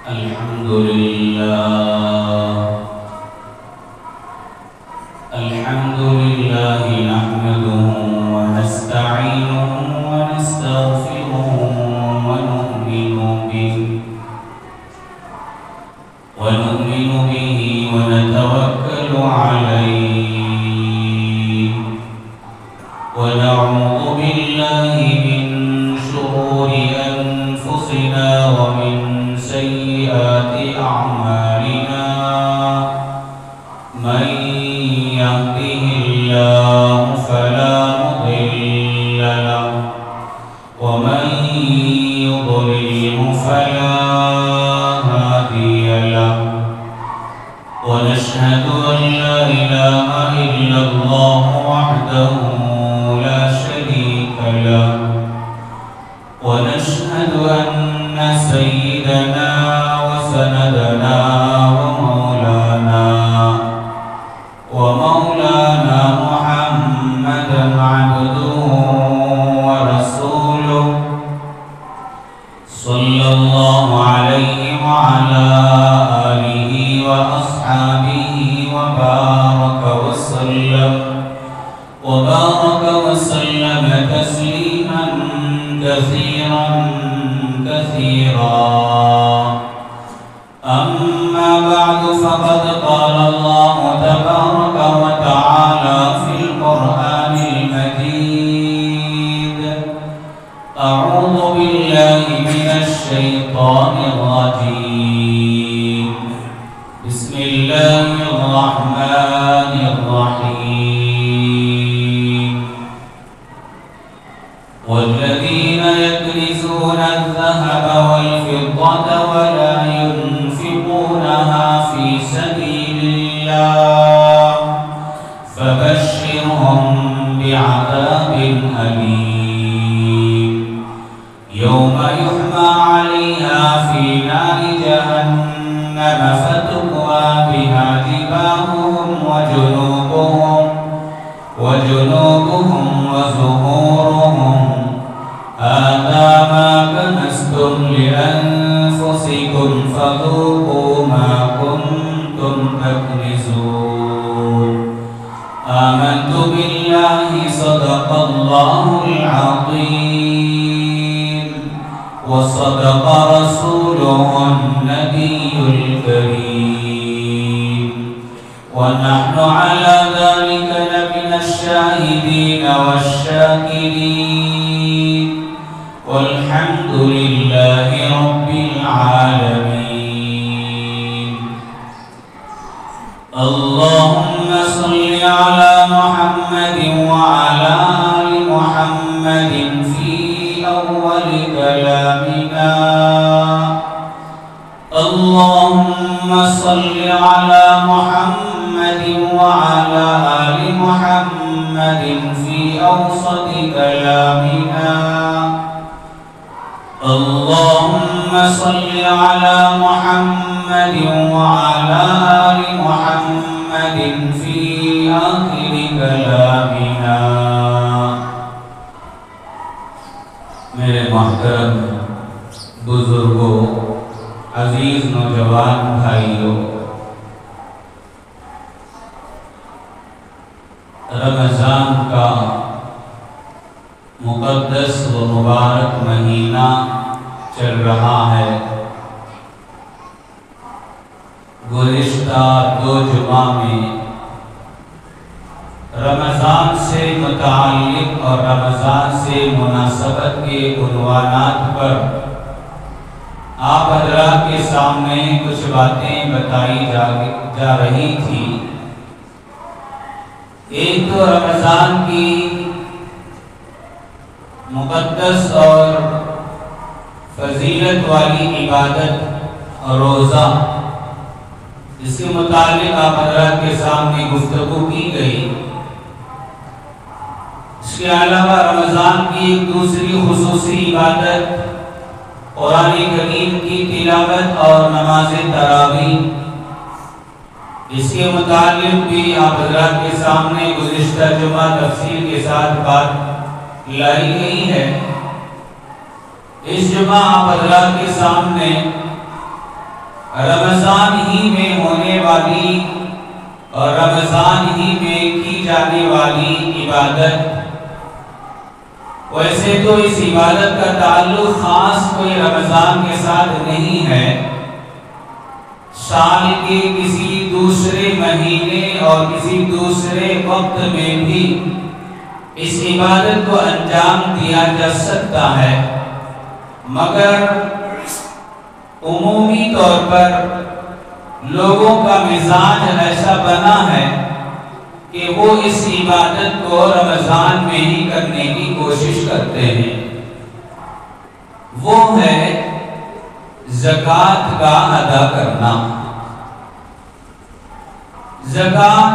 الحمد لله نحمده ونستعينه ونستغفره ونؤمن به ونتوكل عليه ونعوذ بالله من شرور أنفسنا ومن سيئات أعمالنا من يهده الله فلا مضل له ومن يضلل فلا هادي له ونشهد أن لا إله إلا الله وحده لا شريك له ونشهد أن سيدنا وسندنا ومولانا محمدا عبده ورسوله صلى الله عليه وعلى آله وأصحابه وبارك وسلم تسليما كثيرا أما بعد فقد قال الله تبارك وتعالى في القرآن المجيد أعوذ بالله من الشيطان الرجيم بسم الله الرحمن الرحيم والذين يكنزون الذهب والفضة ولا ينفقونها في سبيل الله فبشرهم بعذاب أليم يوم يحمى عليها في نار جهنم فتكوى بها جباههم وجنوبهم وظهورهم هذا ما كنزتم لأنفسكم فذوقوا ما كنتم تكنزون آمنت بالله صدق الله العظيم وصدق رسوله النبي الكريم ونحن على ذلك لمن الشاهدين والشاكرين والحمد لله رب العالمين اللهم صل على محمد وعلى آل محمد في أول كلامنا اللهم صل على محمد وعلى آل محمد في أوسط كلامنا اللهم صل على محمد وعلى آل محمد في آخر كلامنا میرے محترم بزرگوں عزیز نوجوان بھائیوں رمضان کا مقدس و مبارک مہینہ چل رہا ہے گزشتہ 2 جمعہ میں رمضان سے متعلق اور رمضان سے مناسبت کے عنوانات پر آپ حضرات کے سامنے کچھ باتیں بتائی جا رہی تھی ایک تو رمضان کی مقدس اور فضیلت والی عبادت روزہ اس کے متعلق آپ حضرات کے سامنے گفتگو کی گئی اس کے علاوہ رمضان کی ایک دوسری خصوصی عبادت قرآن کریم کی تلاوت اور نماز تراویح اس کے متعلق بھی آپ حضرات کے سامنے گزشتہ جمعہ تفصیل کے ساتھ بات لائی گئی ہے اس جمعہ آپ حضرات کے سامنے رمضان ہی میں ہونے والی اور رمضان ہی میں کی جانے والی عبادت، ویسے تو اس عبادت کا تعلق خاص کوئی رمضان کے ساتھ نہیں ہے، سال کے کسی دوسرے مہینے اور کسی دوسرے وقت میں بھی اس عبادت کو انجام دیا جا سکتا ہے، مگر عمومی طور پر لوگوں کا مزاج ایسا بنا ہے کہ وہ اس عبادت کو رمضان میں ہی کرنے کی کوشش کرتے ہیں، وہ ہے زکوٰۃ کا ادا کرنا۔ زکوٰۃ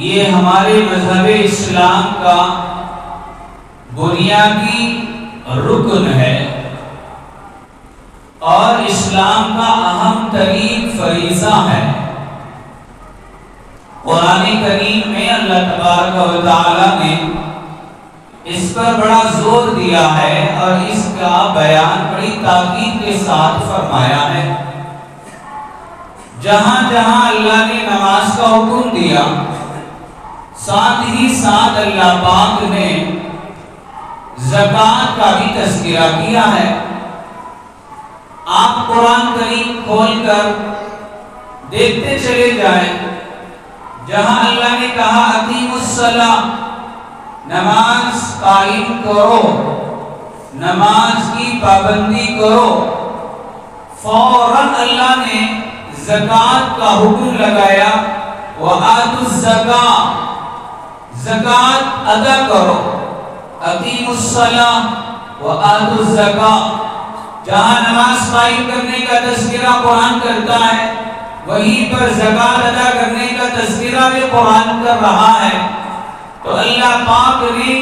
یہ ہمارے مذہب اسلام کا بنیادی رکن ہے اور اسلام کا اہم ترین فریضہ ہے۔ قرآن کریم میں اللہ تبارک و تعالی نے اس پر بڑا زور دیا ہے اور اس کا بیان بڑی تاکید کے ساتھ فرمایا ہے۔ جہاں جہاں اللہ نے نماز کا حکم دیا، ساتھ ہی ساتھ اللہ پاک نے زکوٰۃ کا بھی تذکرہ کیا ہے۔ آپ قرآن کریم کھول کر دیکھتے چلے جائیں، جہاں اللہ نے کہا اقیموا الصلاۃ، نماز قائم کرو، نماز کی پابندی کرو، فوراً اللہ نے زکوٰۃ کا حکم لگایا، وآتوا الزکاۃ، زکوٰۃ ادا کرو، اقیموا الصلاۃ وآتوا الزکاۃ۔ جہاں نماز قائم کرنے کا تذکرہ قرآن کرتا ہے، وہیں پر زکوٰۃ ادا کرنے کا تذکرہ بھی قرآن کر رہا ہے۔ تو اللہ پاک نے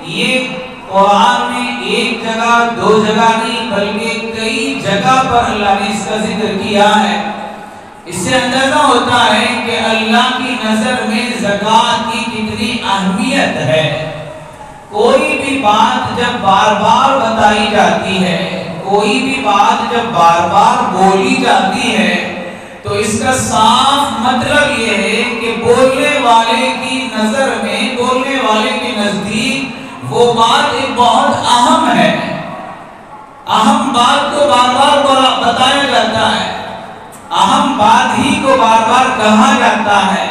یہ قرآن میں ایک جگہ دو جگہ نہیں بلکہ کئی جگہ پر اللہ نے اس کا ذکر کیا ہے۔ اس سے اندازہ ہوتا ہے کہ اللہ کی نظر میں زکوٰۃ کی کتنی اہمیت ہے۔ کوئی بھی بات جب بار بار بتائی جاتی ہے، کوئی بھی بات جب بار بار بولی جاتی ہے، تو اس کا صاف مطلب یہ ہے کہ بولنے والے کی نظر میں، بولنے والے کے نزدیک وہ بات ایک بہت اہم ہے۔ اہم بات کو بار بار بتایا جاتا ہے، اہم بات ہی کو بار بار کہا جاتا ہے،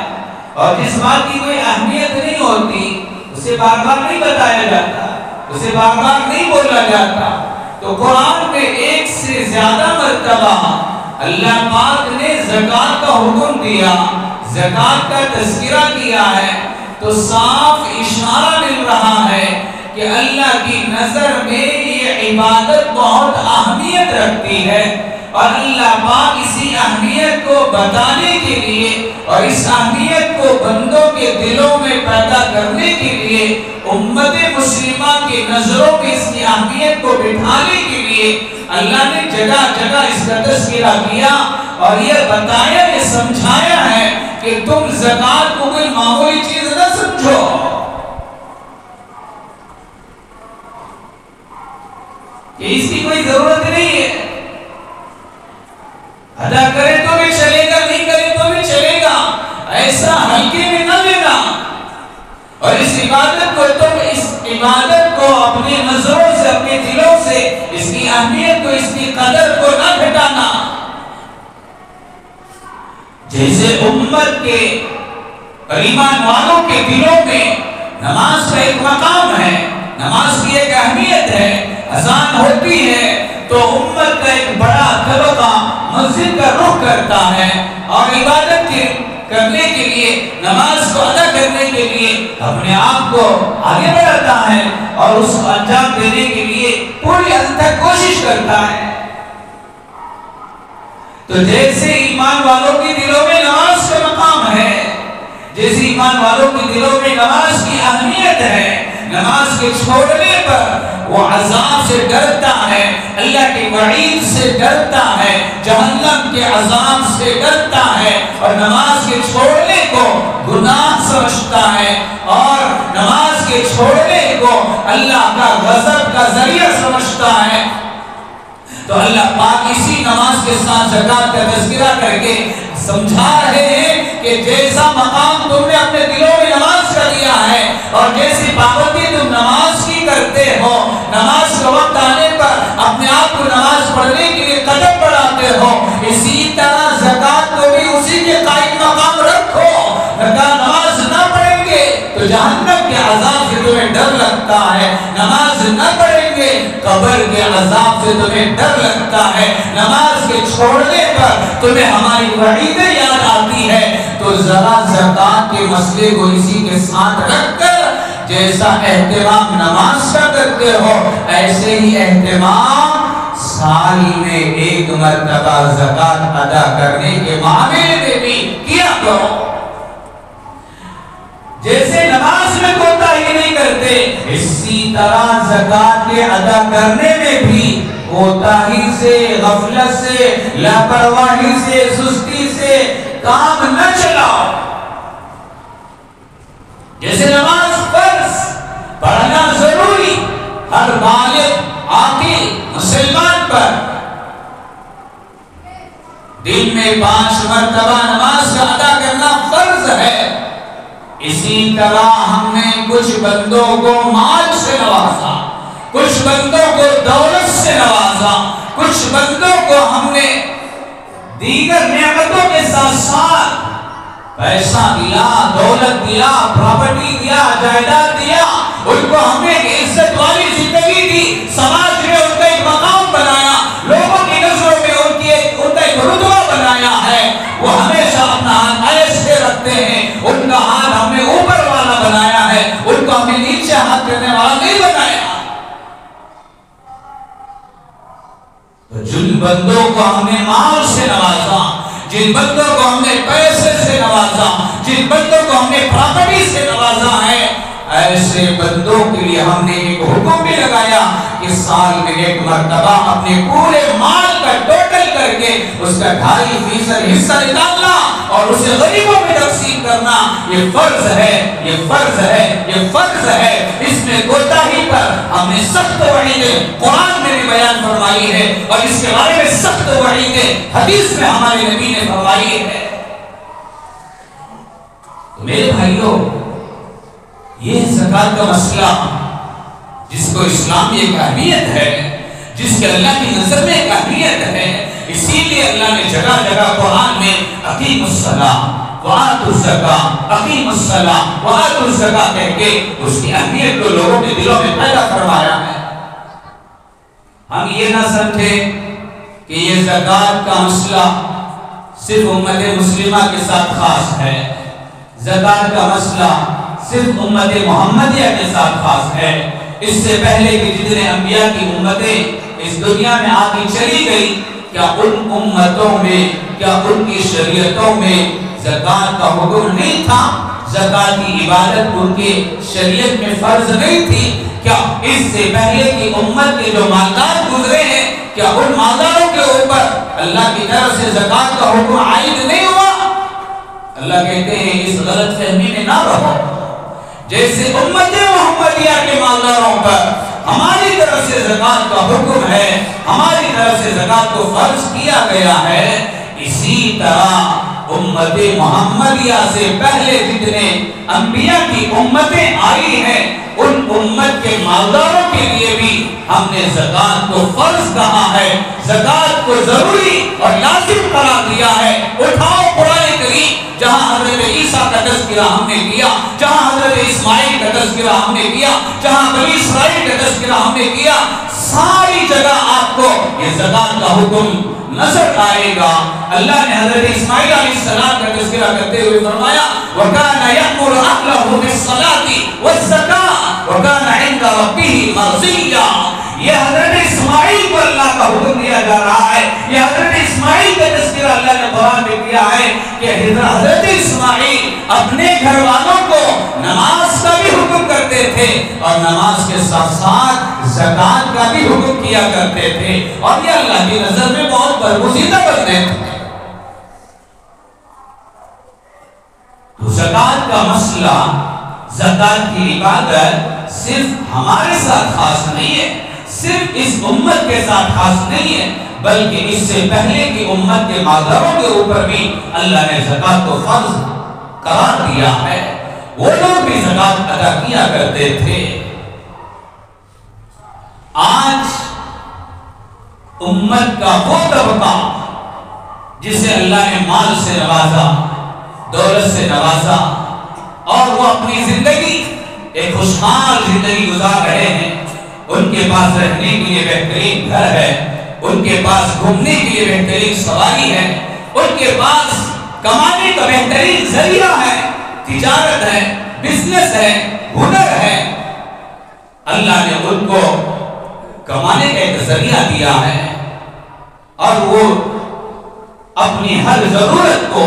اور جس بات کی کوئی اہمیت نہیں ہوتی اسے بار بار نہیں بتایا جاتا، اسے بار بار نہیں بولا جاتا۔ تو قرآن میں ایک سے زیادہ مرتبہ اللہ پاک نے زکوٰۃ کا حکم دیا، زکوٰۃ کا تذکرہ کیا ہے، تو صاف اشارہ مل رہا ہے کہ اللہ کی نظر میں یہ عبادت بہت اہمیت رکھتی ہے، اور اللہ پاک اسی اہمیت کو بتانے کے لیے اور اس اہمیت کو بندوں کے دلوں میں پیدا کرنے کے لیے امت مسلمہ کی نظروں میں اس کی اہمیت کو بٹھانے کے لیے اللہ نے جگہ جگہ اس کا تذکرہ کیا اور یہ بتایا، یہ سمجھایا ہے کہ تم زکوٰۃ کو کوئی معمولی چیز نہ سمجھو، کہ اس کی کوئی ضرورت نہیں ہے، ادا کرے تو بھی چلے گا، نہیں کرے تو بھی چلے گا، ایسا ہلکے میں نہ لینا۔ اور اس عبادت کو اپنی نظروں سے، اپنے دلوں سے اس کی اہمیت کو، اس کی قدر کو نہ گھٹانا۔ جیسے امت کے اور ایمان والوں کے دلوں میں نماز کا ایک مقام ہے، نماز کی ایک اہمیت ہے، اذان ہوتی ہے تو امت کا ایک بڑا طبقہ مسجد کا رخ کرتا ہے اور عبادت کرنے کے لیے، نماز کو ادا کرنے کے لیے اپنے آپ کو آگے بڑھاتا ہے اور اس کو انجام دینے کے لیے پوری حد تک کوشش کرتا ہے۔ تو جیسے ایمان والوں کے دلوں میں نماز کا مقام ہے، جیسے ایمان والوں کے دلوں میں نماز کی اہمیت ہے، نماز کے چھوڑنے پر وہ عذاب سے ڈرتا ہے، اللہ کے وعید سے ڈرتا ہے، جہنم کے عذاب سے ڈرتا ہے، اور نماز کے چھوڑنے کو گناہ سمجھتا ہے، اور نماز کے چھوڑنے کو اللہ کا غضب کا ذریعہ سمجھتا ہے۔ تو اللہ پاک اسی نماز کے ساتھ زکات کا تذکرہ کر کے سمجھا رہے ہیں کہ جیسا مقام تم نے اپنے دلوں میں نماز کا دیا ہے اور جیسی پابندی تم نماز کی کرتے ہو، نماز کا وقت آنے پر اپنے آپ کو نماز پڑھنے کے لیے قدم بڑھاتے ہو، اسی طرح زکات کو بھی اسی کے قائم مقام رکھو۔ نماز نہ پڑھیں گے تو جہنم کے عذاب سے تمہیں ڈر لگتا ہے، نماز نہ پڑھیں گے قبر کے عذاب سے تمہیں ڈر لگتا ہے، نماز کے چھوڑنے پر تمہیں ہماری وعیدیں یاد آتی ہے، تو ذرا زکات کے مسئلے کو اسی کے ساتھ رکھ کر جیسا اہتمام نماز کا کرتے ہو ایسے ہی اہتمام سال میں ایک مرتبہ زکات ادا کرنے کے معاملے میں بھی کیا کرو۔ جیسے نماز میں کوتاہی نہیں کرتے اسی طرح زکات کے ادا کرنے میں بھی کوتاہی سے، غفلت سے، لاپرواہی سے، سستی سے کام نہ چلاؤ۔ جیسے نماز فرض پڑھنا ضروری ہر بالغ عاقل مسلمان پر، دن میں 5 مرتبہ نماز کا ادا کرنا فرض ہے، اسی طرح ہم نے کچھ بندوں کو مال سے نوازا، کچھ بندوں کو دولت سے نوازا، کچھ بندوں کو ہم نے دیگر نعمتوں کے ساتھ ساتھ پیسہ دیا، دولت دیا، پراپرٹی دیا، جائیداد دیا، ان کو ہم نے ایک عزت والی زندگی دی، سماج میں ان کا ایک مقام بنایا، لوگوں کی نظروں میں ان کا ایک رتبہ بنایا ہے، وہ ہمیشہ اپنا ہاتھ ایسے رکھتے ہیں، ان کا ہاتھ ہم نے اوپر والا بنایا ہے، ان کو ہم نے نیچے ہاتھ کرنے والا نہیں بنایا۔ تو جن بندوں کو ہم نے مال سے نوازا، جن بندوں کو ہم نے پیسے سے نوازا، جن بندوں کو ہم نے پراپرٹی سے نوازا ہے، ایسے بندوں کے لیے ہم نے ایک حکم بھی لگایا کہ سال میں ایک مرتبہ اپنے پورے مال کا ٹوٹل کر کے اس کا 2.5% حصہ نکالنا اور اسے غریبوں میں تقسیم کرنا، یہ فرض ہے، یہ فرض ہے، یہ فرض ہے۔ اس میں کوتاہی پر ہم نے سخت وعیدیں قرآن میں بھی بیان فرمائی ہے اور اس کے بارے میں سخت وعیدیں حدیث میں ہمارے نبی نے فرمائی ہے۔ تو میرے بھائیوں، یہ زکات کا مسئلہ جس کو اسلام میں ایک اہمیت ہے، جس کے اللہ کی نظر میں ایک اہمیت ہے، اسی لیے اللہ نے جگہ جگہ قرآن میں اقیموا الصلاۃ وآتوا الزکاۃ، اقیموا الصلاۃ وآتوا الزکاۃ کہہ کے اس کی اہمیت کو لوگوں کے دلوں میں پیدا فرمایا ہے۔ ہم یہ نہ سمجھیں کہ یہ زکات کا مسئلہ صرف امت مسلمہ کے ساتھ خاص ہے، زکات کا مسئلہ صرف امت محمدیہ کے ساتھ خاص ہے۔ اس سے پہلے کہ جتنے انبیاء کی امتیں اس دنیا میں آتی چلی گئی، کیا ان امتوں میں، کیا ان کی شریعتوں میں زکات کا حکم نہیں تھا؟ زکات کی عبادت ان کے شریعت میں فرض نہیں تھی؟ کیا اس سے پہلے کی امت کے جو مالدار گزرے ہیں، کیا ان مالداروں کے اوپر اللہ کی طرف سے زکات کا حکم عائد نہیں ہوا؟ اللہ کہتے ہیں اس غلط فہمی میں نہ رہو، جیسے امت محمدیہ کے مالداروں پر ہماری طرف سے زکات کا حکم ہے، ہماری طرف سے زکات کو فرض کیا گیا ہے، اسی طرح امت محمدیہ سے پہلے جتنے انبیاء کی امتیں آئی ہیں ان امت کے مالداروں کے لیے بھی ہم نے زکات کو فرض کہا ہے، زکات کو ضروری اور لازم قرار دیا ہے۔ اٹھاؤ قرآن کریم، جہاں حضرت عیسیٰ کا تذکرہ ہم نے کیا، جہاں حضرت اسماعیل کا تذکرہ ہم نے کیا، جہاں بنی اسرائیل کا تذکرہ ہم نے کیا، ساری جگہ آپ کو یہ زکات کا حکم نظر آئے گا۔ اللہ نے حضرت اسماعیل علیہ السلام کا تذکرہ کرتے ہوئے فرمایا وَكَانَ يَأْمُرُ أَهْلَهُ بِالصَّلَاةِ وَالزَّكَاةِ وَكَانَ عِندَ رَبِّهِ مَرْضِيًّا۔ یہ حضرت اسماعیل کو اللہ کا حکم دیا جا رہا ہے، یہ حضرت اسماعیل کا تذکرہ اللہ نے قرآن میں کیا ہے کہ حضرت اسماعیل اپنے گھر والوں کو نماز کا بھی حکم کرتے تھے اور نماز کے ساتھ ساتھ زکات کا بھی حکم کیا کرتے تھے، اور یہ اللہ کی نظر میں بہت برگزیدہ بندے تھے۔ تو زکات کا مسئلہ، زکات کی عبادت صرف ہمارے ساتھ خاص نہیں ہے، صرف اس امت کے ساتھ خاص نہیں ہے، بلکہ اس سے پہلے کی امت کے مادروں کے اوپر بھی اللہ نے زکوٰۃ کو فرض قرار دیا ہے۔ وہ لوگ بھی زکوٰۃ ادا کیا کرتے تھے۔ آج امت کا وہ طبقہ جسے اللہ نے مال سے نوازا، دولت سے نوازا، اور وہ اپنی زندگی ایک خوشحال زندگی گزار رہے ہیں، ان کے پاس رہنے کے لیے بہترین گھر ہے، ان کے پاس گھومنے کے لیے بہترین سواری ہے، ان کے پاس کمانے کا بہترین ذریعہ ہے، تجارت ہے، بزنس ہے، ہنر ہے۔ اللہ نے ان کو کمانے کا ایک ذریعہ دیا ہے، اور وہ اپنی ہر ضرورت کو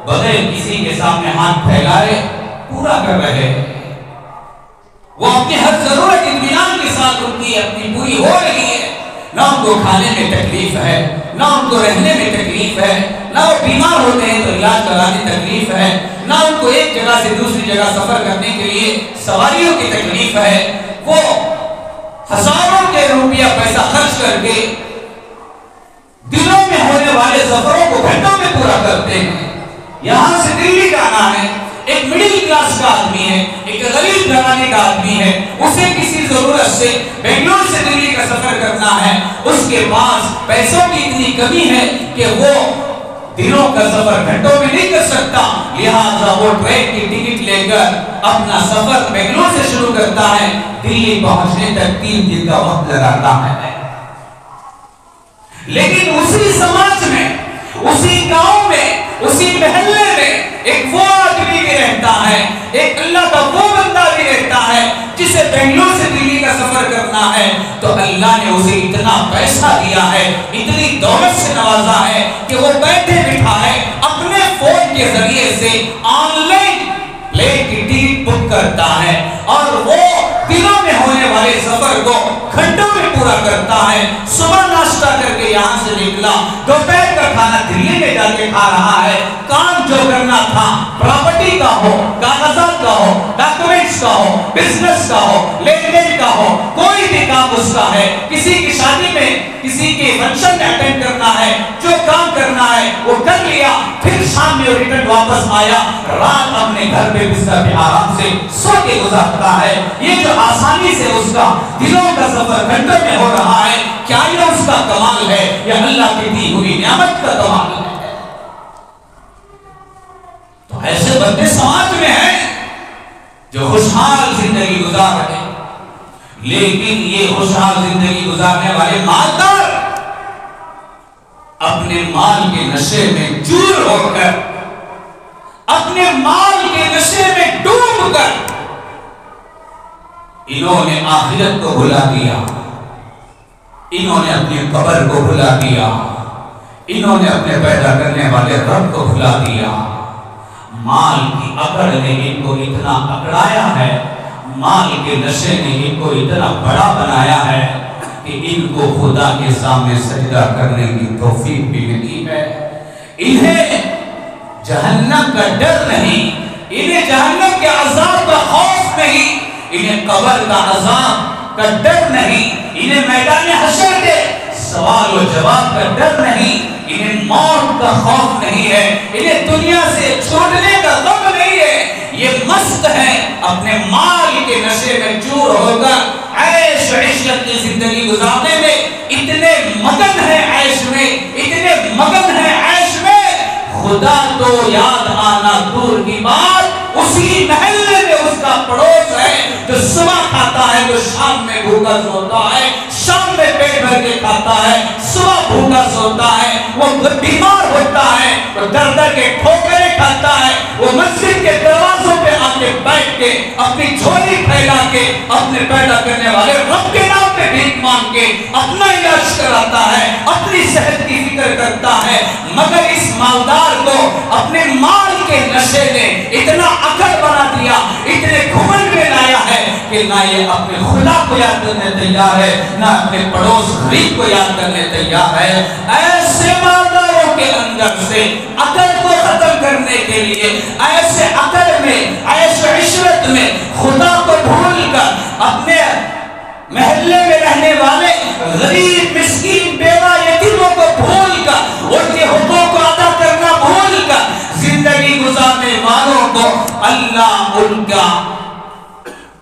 بغیر کسی کے سامنے ہاتھ پھیلائے پورا کر رہے ہیں۔ وہ اپنی ہر ضرورت اطمینان کے ساتھ ان کی اپنی پوری ہو رہی ہے، نہ ان کو کھانے میں تکلیف ہے، نہ ان کو رہنے میں تکلیف ہے، نہ وہ بیمار ہوتے ہیں تو علاج کرانے تکلیف ہے، نہ ان کو ایک جگہ سے دوسری جگہ سفر کرنے کے لیے سواریوں کی تکلیف ہے۔ وہ ہزاروں کے روپیہ پیسہ خرچ کر کے دنوں میں ہونے والے سفروں کو گھنٹوں میں پورا کرتے ہیں۔ یہاں سے دلی جانا ہے، ایک مڈل کلاس کا آدمی ہے، ایک غریب گھرانے کا آدمی ہے، اسے کسی ضرورت سے بنگلور سے دلی کا سفر کرنا ہے، اس کے پاس پیسوں کی اتنی کمی ہے کہ وہ دنوں کا سفر گھنٹوں میں نہیں کر سکتا، لہٰذا وہ ٹرین کی ٹکٹ لے کر اپنا سفر بنگلور سے شروع کرتا ہے، دلی پہنچنے تک 3 دن کا وقت لگاتا ہے۔ لیکن اسی سماج میں، اسی گاؤں میں، اسی محلے میں ایک وہ آدمی بھی رہتا ہے، ایک اللہ کا وہ بندہ بھی رہتا ہے جسے بنگلور سے دلی کا سفر کرنا ہے، تو اللہ نے اسے اتنا پیسہ دیا ہے، اتنی دولت سے نوازا ہے کہ وہ بیٹھے بٹھائے اپنے فون کے ذریعے سے آن لائن پلین کی ٹکٹ بک کرتا ہے، اور وہ دنوں میں ہونے والے سفر کو گھنٹوں میں پورا کرتا ہے۔ صبح ناشتہ کر کے یہاں سے نکلا، دوپہر کا کھانا دلی میں جا کے کھا رہا ہے، کام جو کرنا تھا، پراپرٹی کا ہو، کاغذات کا ہو، ڈاکومنٹس کا ہو، بزنس کا ہو، لین دین کا ہو، کوئی بھی کام اس کا ہے، کسی کی شادی میں، کسی کے فنکشن میں اٹینڈ کرنا ہے، جو کام کرنا ہے وہ کر لیا، پھر شام میں ریٹرن واپس آیا، رات اپنے گھر پہ بستر پہ آرام سے سو کے گزارتا ہے۔ یہ جو آسانی سے اس کا دنوں کا سفر گھنٹوں میں ہو رہا ہے، کیا یہ اس کا کمال ہے یا اللہ کی دی ہوئی نعمت کا کمال ہے؟ تو ایسے بندے سماج میں ہیں جو خوشحال زندگی گزار رہے ہیں، لیکن یہ خوشحال زندگی گزارنے والے مالدار اپنے مال کے نشے میں چور ہو کر، اپنے مال کے نشے میں ڈوب کر انہوں نے آخرت کو بھلا دیا، انہوں نے اپنی قبر کو بھلا دیا، انہوں نے اپنے پیدا کرنے والے رب کو بھلا دیا۔ مال کی اکڑ نے ان کو اتنا اکڑایا ہے، مال کے نشے نے ان کو اتنا بڑا بنایا ہے کہ ان کو خدا کے سامنے سجدہ کرنے کی توفیق بھی ملی ہے۔ انہیں جہنم کا ڈر نہیں، انہیں جہنم کے عذاب کا خوف نہیں، انہیں قبر کا عذاب کا ڈر نہیں، انہیں میدان حشر کے سوال و جواب کا ڈر نہیں، انہیں موت کا خوف نہیں ہے، انہیں دنیا سے چھوٹنے کا غم نہیں ہے۔ یہ مست ہے اپنے مال کے نشے میں چور ہو کر عیش و عشرت کی زندگی گزارنے میں، اتنے مگن ہیں عیش میں، اتنے مگن ہیں عیش میں، خدا تو یاد آنا دور کی بات، اسی محلے میں اس کا پڑوس ہے جو صبح کھاتا ہے تو شام میں بھوکا سوتا ہے، شام میں پیٹ بھر کے کھاتا ہے، صبح بھوکا سوتا ہے، وہ بیمار ہوتا ہے، وہ در در کے ٹھوکریں کھاتا ہے، وہ مسجد کے دروازوں پہ آ کے بیٹھ کے اپنی جھولی پھیلا کے اپنے پیدا کرنے والے رب کے نام پہ بھیک مانگ کے اپنا علاج کراتا ہے، اپنی صحت کی فکر کرتا ہے، مگر اس مالدار کو اپنے مال کے نشے نے اتنا اکڑ بنا دیا، اتنے گھمنڈ میں لایا ہے کہ نہ یہ اپنے خدا کو یاد کرنے تیار ہے، نہ اپنے پڑوس غریب کو یاد کرنے تیار ہے۔ ایسے مالداروں کے اندر سے عقل کو ختم کرنے کے لیے، ایسے عقل میں، عیش و عشرت میں خدا کو بھول کر اپنے محلے میں رہنے والے غریب مسکین بیوہ یتیموں کو بھول کر ان کے حقوق کو ادا کرنا بھول کر زندگی گزارنے والوں کو اللہ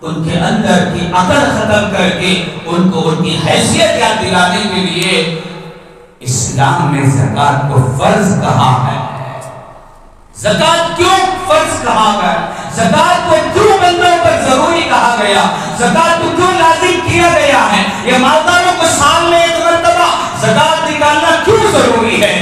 ان کے اندر کی عقل ختم کر کے ان کو ان کی حیثیت یاد دلانے کے لیے اسلام میں زکوٰۃ کو فرض کہا ہے۔ زکوٰۃ کیوں فرض کہا گیا؟ زکوٰۃ کو کیوں بندوں پر ضروری کہا گیا؟ زکوٰۃ کو کیوں لازم کیا گیا ہے؟ یہ مالداروں کو سال میں ایک مرتبہ زکوٰۃ نکالنا کیوں ضروری ہے؟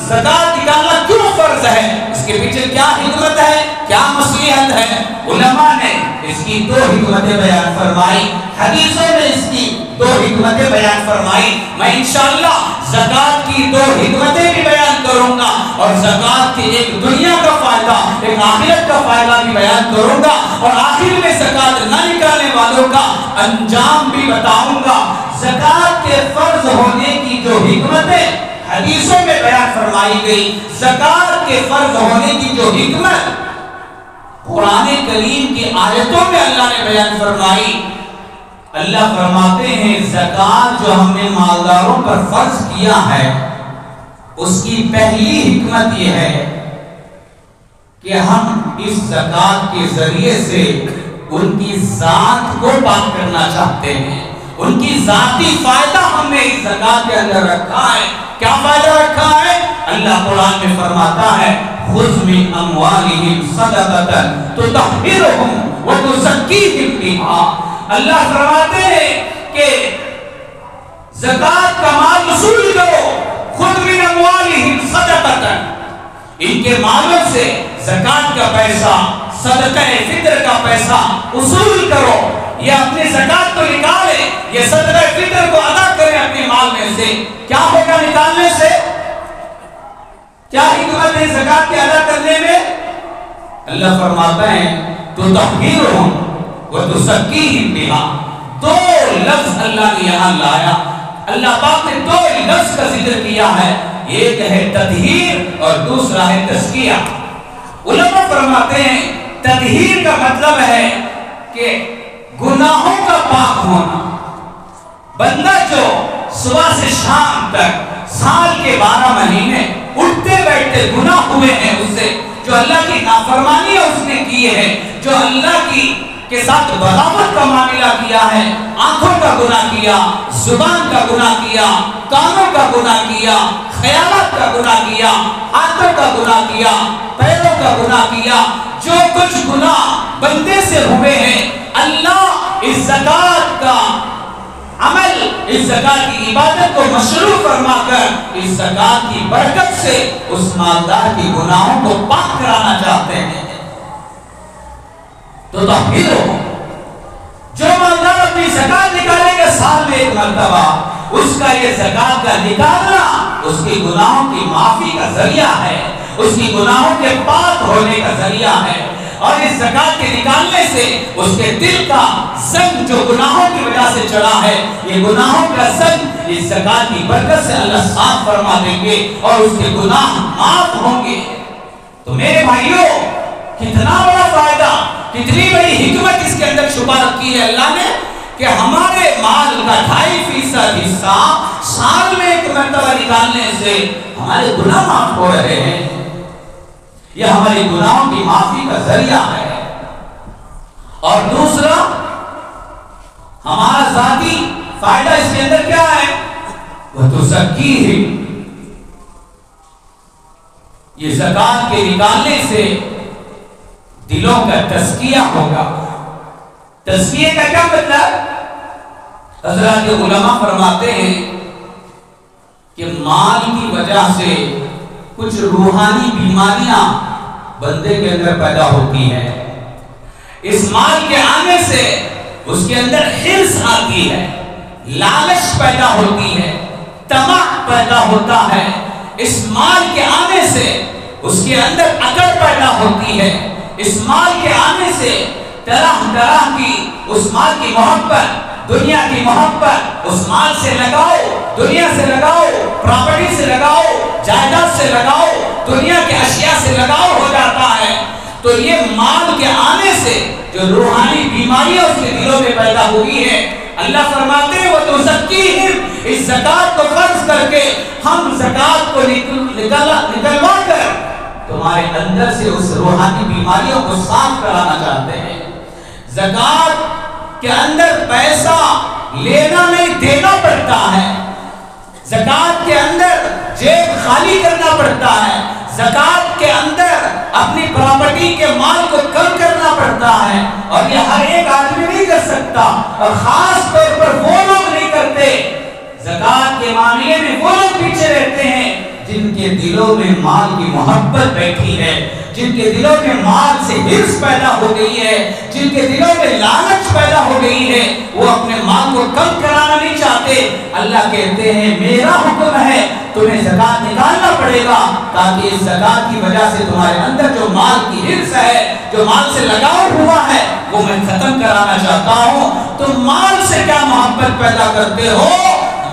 زکوٰۃ نکالنا کیوں فرض ہے؟ اس کے پیچھے کیا حکمت ہے، کیا مصلحت ہے؟ علماء نے اس کی دو حکمتیں بیان فرمائی، حدیثوں میں اس کی دو حکمتیں بیان فرمائی۔ میں انشاءاللہ زکوٰۃ کی دو حکمتیں بھی بیان کروں گا اور زکوٰۃ کی ایک دنیا کا فائدہ ایک آخرت کا فائدہ بھی بیان کروں گا، اور آخر میں زکوٰۃ نہ نکالنے والوں کا انجام بھی بتاؤں گا۔ زکوٰۃ کے فرض ہونے کی جو حکمتیں حدیثوں میں بیان فرمائی گئی، زکوٰۃ کے فرض ہونے کی جو حکمت قرآن کریم کی آیتوں میں اللہ نے بیان فرمائی۔ اللہ فرماتے ہیں زکوٰۃ جو ہم نے مالداروں پر فرض کیا ہے اس کی پہلی حکمت یہ ہے کہ ہم اس زکوٰۃ کے ذریعے سے ان کی ذات کو پاک کرنا چاہتے ہیں۔ ان کی ذاتی فائدہ ہم نے اس زکوٰۃ کے اندر رکھا ہے۔ کیا فائدہ رکھا ہے؟ اللہ قرآن میں فرماتا ہے خُذْ مِنْ أَمْوَالِهِمْ صَدَقَةً تُطَهِّرُهُمْ وَتُزَكِّيهِمْ بِهَا۔ اللہ فرماتے ہیں کہ زکوٰۃ کا مال وصول کرو، خُذْ مِنْ أَمْوَالِهِمْ صَدَقَةً، ان کے مالوں سے زکوٰۃ کا پیسہ، صدقہ فطر کا پیسہ وصول کرو، یہ اپنے زکوٰۃ کو نکالے، یہ صدقہ فطر کو ادا کریں اپنے مال میں سے۔ کیا ہوگا نکالنے سے؟ کیا حکمت ہے زکوٰۃ کے ادا کرنے میں؟ اللہ فرماتا ہے تُطَهِّرُهُمْ وَتُزَكِّيهِمْ بِهَا۔ دو لفظ اللہ نے یہاں لایا، اللہ پاک نے دو لفظ کا ذکر کیا ہے، ایک ہے تطہیر اور دوسرا ہے تزکیہ۔ علماء فرماتے ہیں تطہیر کا مطلب ہے کہ گناہوں کا پاک ہونا۔ بندہ جو صبح سے شام تک سال کے 12 مہینے اٹھتے بیٹھتے گناہ ہوئے ہیں اس سے، جو اللہ کی نافرمانی اس نے کی ہے، جو اللہ کے ساتھ بغاوت کا معاملہ کیا ہے، آنکھوں کا گناہ کیا، زبان کا گناہ کیا، کانوں کا گناہ کیا، خیالات کا گناہ کیا، ہاتھوں کا گناہ کیا، پیروں کا گناہ کیا، جو کچھ گناہ بندے سے ہوئے ہیں، اللہ اس زکوٰۃ کا عمل، اس زکوٰۃ کی عبادت کو مشروع فرما کر اس زکوٰۃ کی برکت سے اس مالدار کی گناہوں کو پاک کرانا چاہتے ہیں۔ تو تطہیرہم، جو مالدار اپنی زکوٰۃ نکالے گا سال میں ایک مرتبہ، اس کا یہ زکوٰۃ کا نکالنا اس کی گناہوں کی معافی کا ذریعہ ہے، اس کی گناہوں کے پاک ہونے کا ذریعہ ہے، اور اس زکوٰۃ کے نکالنے سے اس کے دل کا زنگ جو گناہوں کی وجہ سے چڑھا ہے، یہ گناہوں کا زنگ اس زکوٰۃ کی برکت سے اللہ صاف فرما دیں گے اور اس کے گناہ معاف ہوں گے۔ تو میرے بھائیوں، کتنا بڑا فائدہ، کتنی بڑی حکمت اس کے اندر چھپا رکھی ہے اللہ نے، کہ ہمارے مال کا 2.5% حصہ سال میں ایک مرتبہ نکالنے سے ہمارے گناہ معاف ہو رہے ہیں۔ یہ ہماری گناہوں کی معافی کا ذریعہ ہے۔ اور دوسرا، ہمارا ذاتی فائدہ اس کے اندر کیا ہے؟ وَتُزَكِّيهِمْ، یہ زکوٰۃ کے نکالنے سے دلوں کا تزکیہ ہوگا۔ تزکیے کا کیا مطلب؟ حضرات علماء فرماتے ہیں کہ مال کی وجہ سے کچھ روحانی بیماریاں بندے کے اندر پیدا ہوتی ہیں۔ اس مال کے آنے سے اس کے اندر حرص آتی ہے، لالچ پیدا ہوتی ہے، طمع پیدا ہوتا ہے۔ اس مال کے آنے سے اس کے اندر اکڑ پیدا ہوتی ہے۔ اس مال کے آنے سے طرح طرح کی اس مال کی محبت، دنیا کی محبت، اس مال سے لگاؤ، دنیا سے لگاؤ، پراپرٹی سے لگاؤ، جائیداد سے لگاؤ، دنیا کے اشیاء سے لگاؤ ہو جاتا ہے۔ تو یہ مال کے آنے سے جو روحانی بیماریاں اس کے دلوں میں پیدا ہوئی ہے، اللہ فرماتے ہیں وَتُزَكِّيهِمْ، اس زکوٰۃ کو خرچ کر کے ہم زکوٰۃ کو نکلوا کر تمہارے اندر سے اس روحانی بیماریوں کو صاف کرانا چاہتے ہیں۔ زکوٰۃ کے اندر پیسہ لینا نہیں دینا پڑتا ہے، زکوٰۃ کے اندر جیب خالی کرنا پڑتا ہے، زکوٰۃ کے اندر اپنی پراپرٹی کے مال کو کم کرنا پڑتا ہے، اور یہ ہر ایک آدمی نہیں کر سکتا، اور خاص طور پر وہ لوگ نہیں کرتے۔ زکوٰۃ کے معاملے میں وہ لوگ پیچھے رہتے ہیں جن کے دلوں میں مال کی محبت بیٹھی ہے، جن کے دلوں میں مال سے حرص پیدا ہو گئی ہے، جن کے دلوں میں لالچ پیدا ہو گئی ہے، وہ اپنے مال کو کم کرانا نہیں چاہتے۔ اللہ کہتے ہیں میرا حکم ہے تمہیں زکوٰۃ نکالنا پڑے گا، تاکہ اس زکوٰۃ کی وجہ سے تمہارے اندر جو مال کی حرص ہے، جو مال سے لگاؤ ہوا ہے، وہ میں ختم کرانا چاہتا ہوں۔ تم مال سے کیا محبت پیدا کرتے ہو؟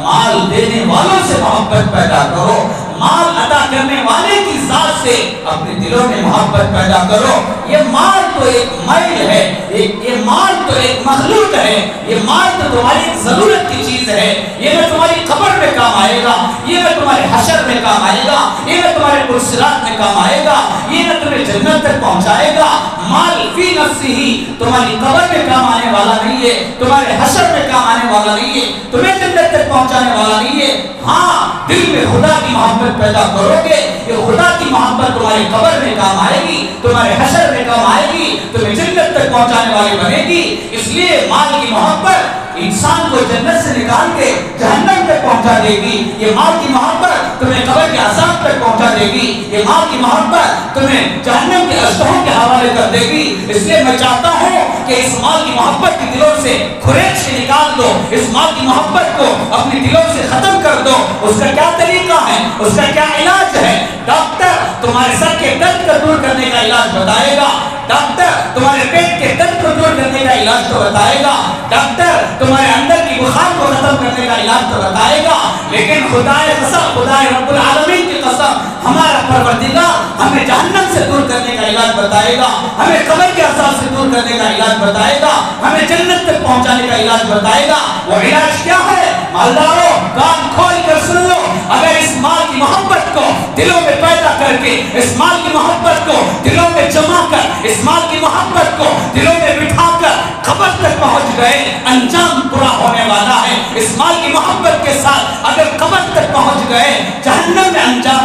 مال دینے والوں سے محبت پیدا کرو، مال عطا کرنے والے کی ذات سے اپنے دلوں میں محبت پیدا کرو۔ یہ مال تو ایک میل ہے، یہ مال تو ایک مخلوق ہے، یہ مال تو تمہاری ایک ضرورت کی چیز ہے، یہ نہ تمہاری قبر میں کام آئے گا، یہ نہ تمہارے حشر میں کام آئے گا، یہ نہ تمہارے پرصراط میں کام آئے گا، یہ نہ تمہیں جنت تک پہنچائے گا۔ مال فی نفسی ہی تمہاری قبر میں کام آنے والا نہیں ہے، تمہارے حشر میں کام آنے والا نہیں ہے، تمہیں جنت تک پہنچانے والا نہیں ہے۔ ہاں، دل میں خدا کی محبت پیدا کرو گے، یہ خدا کی محبت تمہاری قبر میں کام آئے گی، تمہارے حشر میں کام آئے گی، تمہیں جنت تک پہنچانے والی بنے گی۔ اس لیے مال کی محبت انسان کو جنت سے نکال کے جہنم تک پہنچا دے گی، یہ مال کی محبت تمہیں قبر کے عذاب تک پہنچا دے گی، یہ مال کی محبت تمہیں جہنم کے اشتہوں کے حوالے کر دے گی۔ اس لیے میں چاہتا ہوں کہ اس مال کی محبت کی دلوں سے کھریچ کے نکال دو، اس مال کی محبت کو اپنی دلوں سے ختم کر دو۔ اس کا کیا طریقہ ہے، اس کا کیا علاج ہے؟ ڈاکٹر تمہارے سر کے درد کو دور کرنے کا علاج بتائے گا، ڈاکٹر تمہارے پیٹ کے درد کو دور کرنے کا علاج تو بتائے گا، ڈاکٹر تمہارے اندر کی بخار کو ختم کرنے کا علاج تو بتائے گا، لیکن خدائے قسم، خدائے رب العالمین کی قسم، ہمارا پروردگار ہمیں جہنم سے دور کرنے کا علاج بتائے گا، ہمیں قبر کے عذاب سے دور کرنے کا علاج بتائے گا، ہمیں جنت تک پہنچانے کا علاج بتائے گا۔ وہ علاج کیا ہے؟ مالداروں کان کھول کر سن لو، اگر اس مال کی محبت کو دلوں میں پیدا کر کے، اس مال کی محبت کو دلوں میں جمع کر، اس مال کی محبت کو دلوں میں بٹھا کر قبر تک پہنچ گئے، انجام برا ہونے والا ہے۔ اس مال کی محبت کے ساتھ اگر قبر تک پہنچ گئے، جہنم میں انجام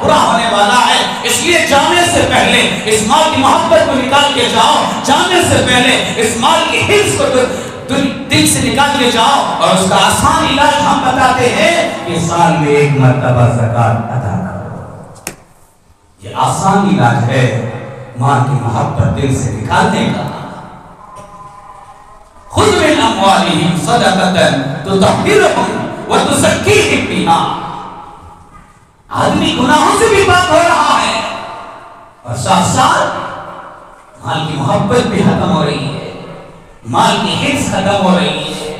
برا ہونے والا ہے۔ اس لیے جانے سے پہلے اس مال کی محبت کو نکال کے جاؤ، جانے سے پہلے اس مال کی حرص کو دل سے نکال کے جاؤ، اور اس کا آسان علاج ہم بتاتے ہیں کہ سال میں ایک مرتبہ زکوٰۃ ادا کرو۔ یہ آسان علاج ہے مال کی محبت دل سے نکالنے کا۔ خذ من اموالہم صدقۃ تطہرہم وتزکیہم بہا۔ آدمی گناہوں سے بھی پاک ہو رہا ہے، اور ساتھ ساتھ مال کی محبت بھی ختم ہو رہی ہے، مال کی حرص ختم ہو رہی ہے،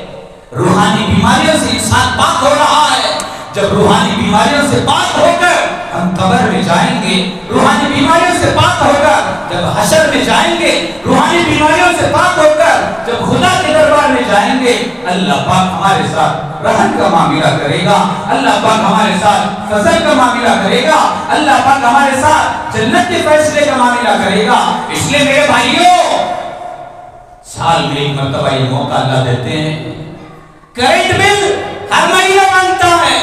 روحانی بیماریوں سے انسان پاک ہو رہا ہے۔ جب روحانی بیماریوں سے پاک ہو کر ہم قبر میں جائیں گے، روحانی بیماریوں سے پاک ہو کر جب حشر میں جائیں گے، روحانی بیماریوں سے پاک ہو کر جب خدا کے دربار میں جائیں گے، اللہ پاک ہمارے ساتھ رحم کا معاملہ کرے گا، اللہ پاک ہمارے ساتھ فضل کا معاملہ کرے گا، اللہ پاک ہمارے ساتھ جنت کے فیصلے کا معاملہ کرے گا۔ اس لیے میرے بھائیوں، سال میں ایک مرتبہ یہ موقع اللہ دیتے ہیں۔ کرنٹ بل ہر مہینہ بنتا ہے،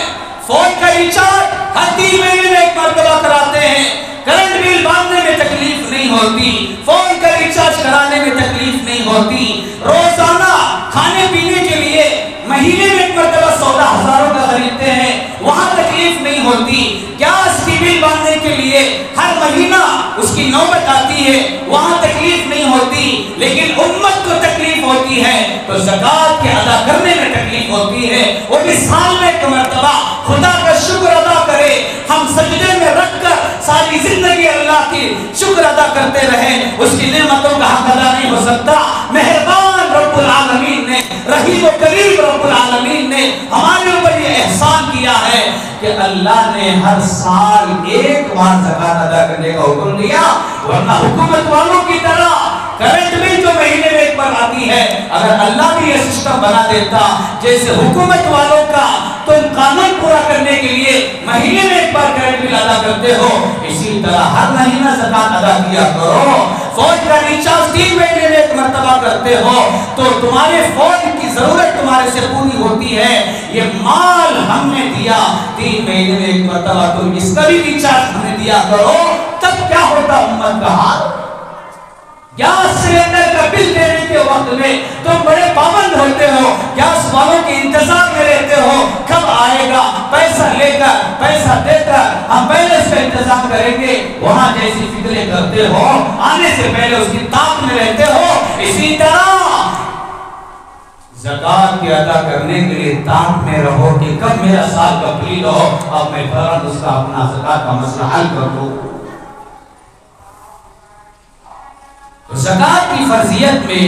فون کا ریچارج ہر 3 مہینے میں ایک مرتبہ کراتے ہیں۔ کرنٹ بل باندھنے میں تکلیف نہیں ہوتی، فون کا ریچارج کرانے میں تکلیف نہیں ہوتی، روزانہ کھانے پینے کے لیے مہینے میں ایک مرتبہ سودا ہزاروں کا خریدتے ہیں، وہاں تکلیف نہیں ہوتی۔ گیس کی بل باندھنے کے لیے ہر مہینہ اس کی نوبت آتی ہے، وہاں تکلیف نہیں ہوتی، لیکن امت کو تکلیف ہوتی ہے تو زکوٰۃ کے ادا کرنے میں تکلیف ہوتی ہے۔ وہ بھی سال میں ایک مرتبہ خدا کا شکر ادا کرے، ہم سجدے میں رکھ کر ساری زندگی اللہ کی شکر ادا کرتے رہیں، اس کی نعمتوں کا حق ادا نہیں ہو سکتا۔ مہربان رب العالمین نے، رحیم و کریم رب العالمین نے ہمارے اوپر یہ احسان کیا ہے کہ اللہ نے ہر سال ایک بار زکات ادا کرنے کا حکم دیا، ورنہ حکومت والوں کی طرح کرنٹ بل جو مہینے میں ایک بار آتی ہے، اگر اللہ بھی یہ سسٹم بنا دیتا جیسے حکومت والوں کا تم قانون پورا کرنے کے لیے مہینے میں ایک بار کرنٹ بل ادا کرتے ہو، اسی طرح ہر مہینہ زکات ادا کیا کرو۔ فوج کا ریچارج 3 مہینے میں ایک مرتبہ کرتے ہو تو تمہارے فوج کی ضرورت تمہارے سے پوری ہوتی ہے۔ یہ مال ہم نے دیا 3 مہینے میں ایک مرتبہ، تم اس کا بھی ریچارج ہمیں دیا کرو، تب کیا ہوتا امت کا حال؟ گیس سلنڈر کا بل دینے کے وقت میں تم بڑے پابند ہوتے ہو، گیس والوں کے انتظار میں رہتے ہو، کب آئے گا، پیسہ لے کر پیسہ دے کر ہم پہلے سے انتظام کریں گے، وہاں جیسی فکریں کرتے ہو آنے سے پہلے اس کی طاق میں رہتے ہو۔ اسی طرح زکات کے ادا کرنے کے لیے طاق میں رہو کہ کب میرا سال کمپلیٹ ہو، اب میں فوراً اس کا اپنا زکات کا مسئلہ حل کر دوں۔ زکات کی فرضیت میں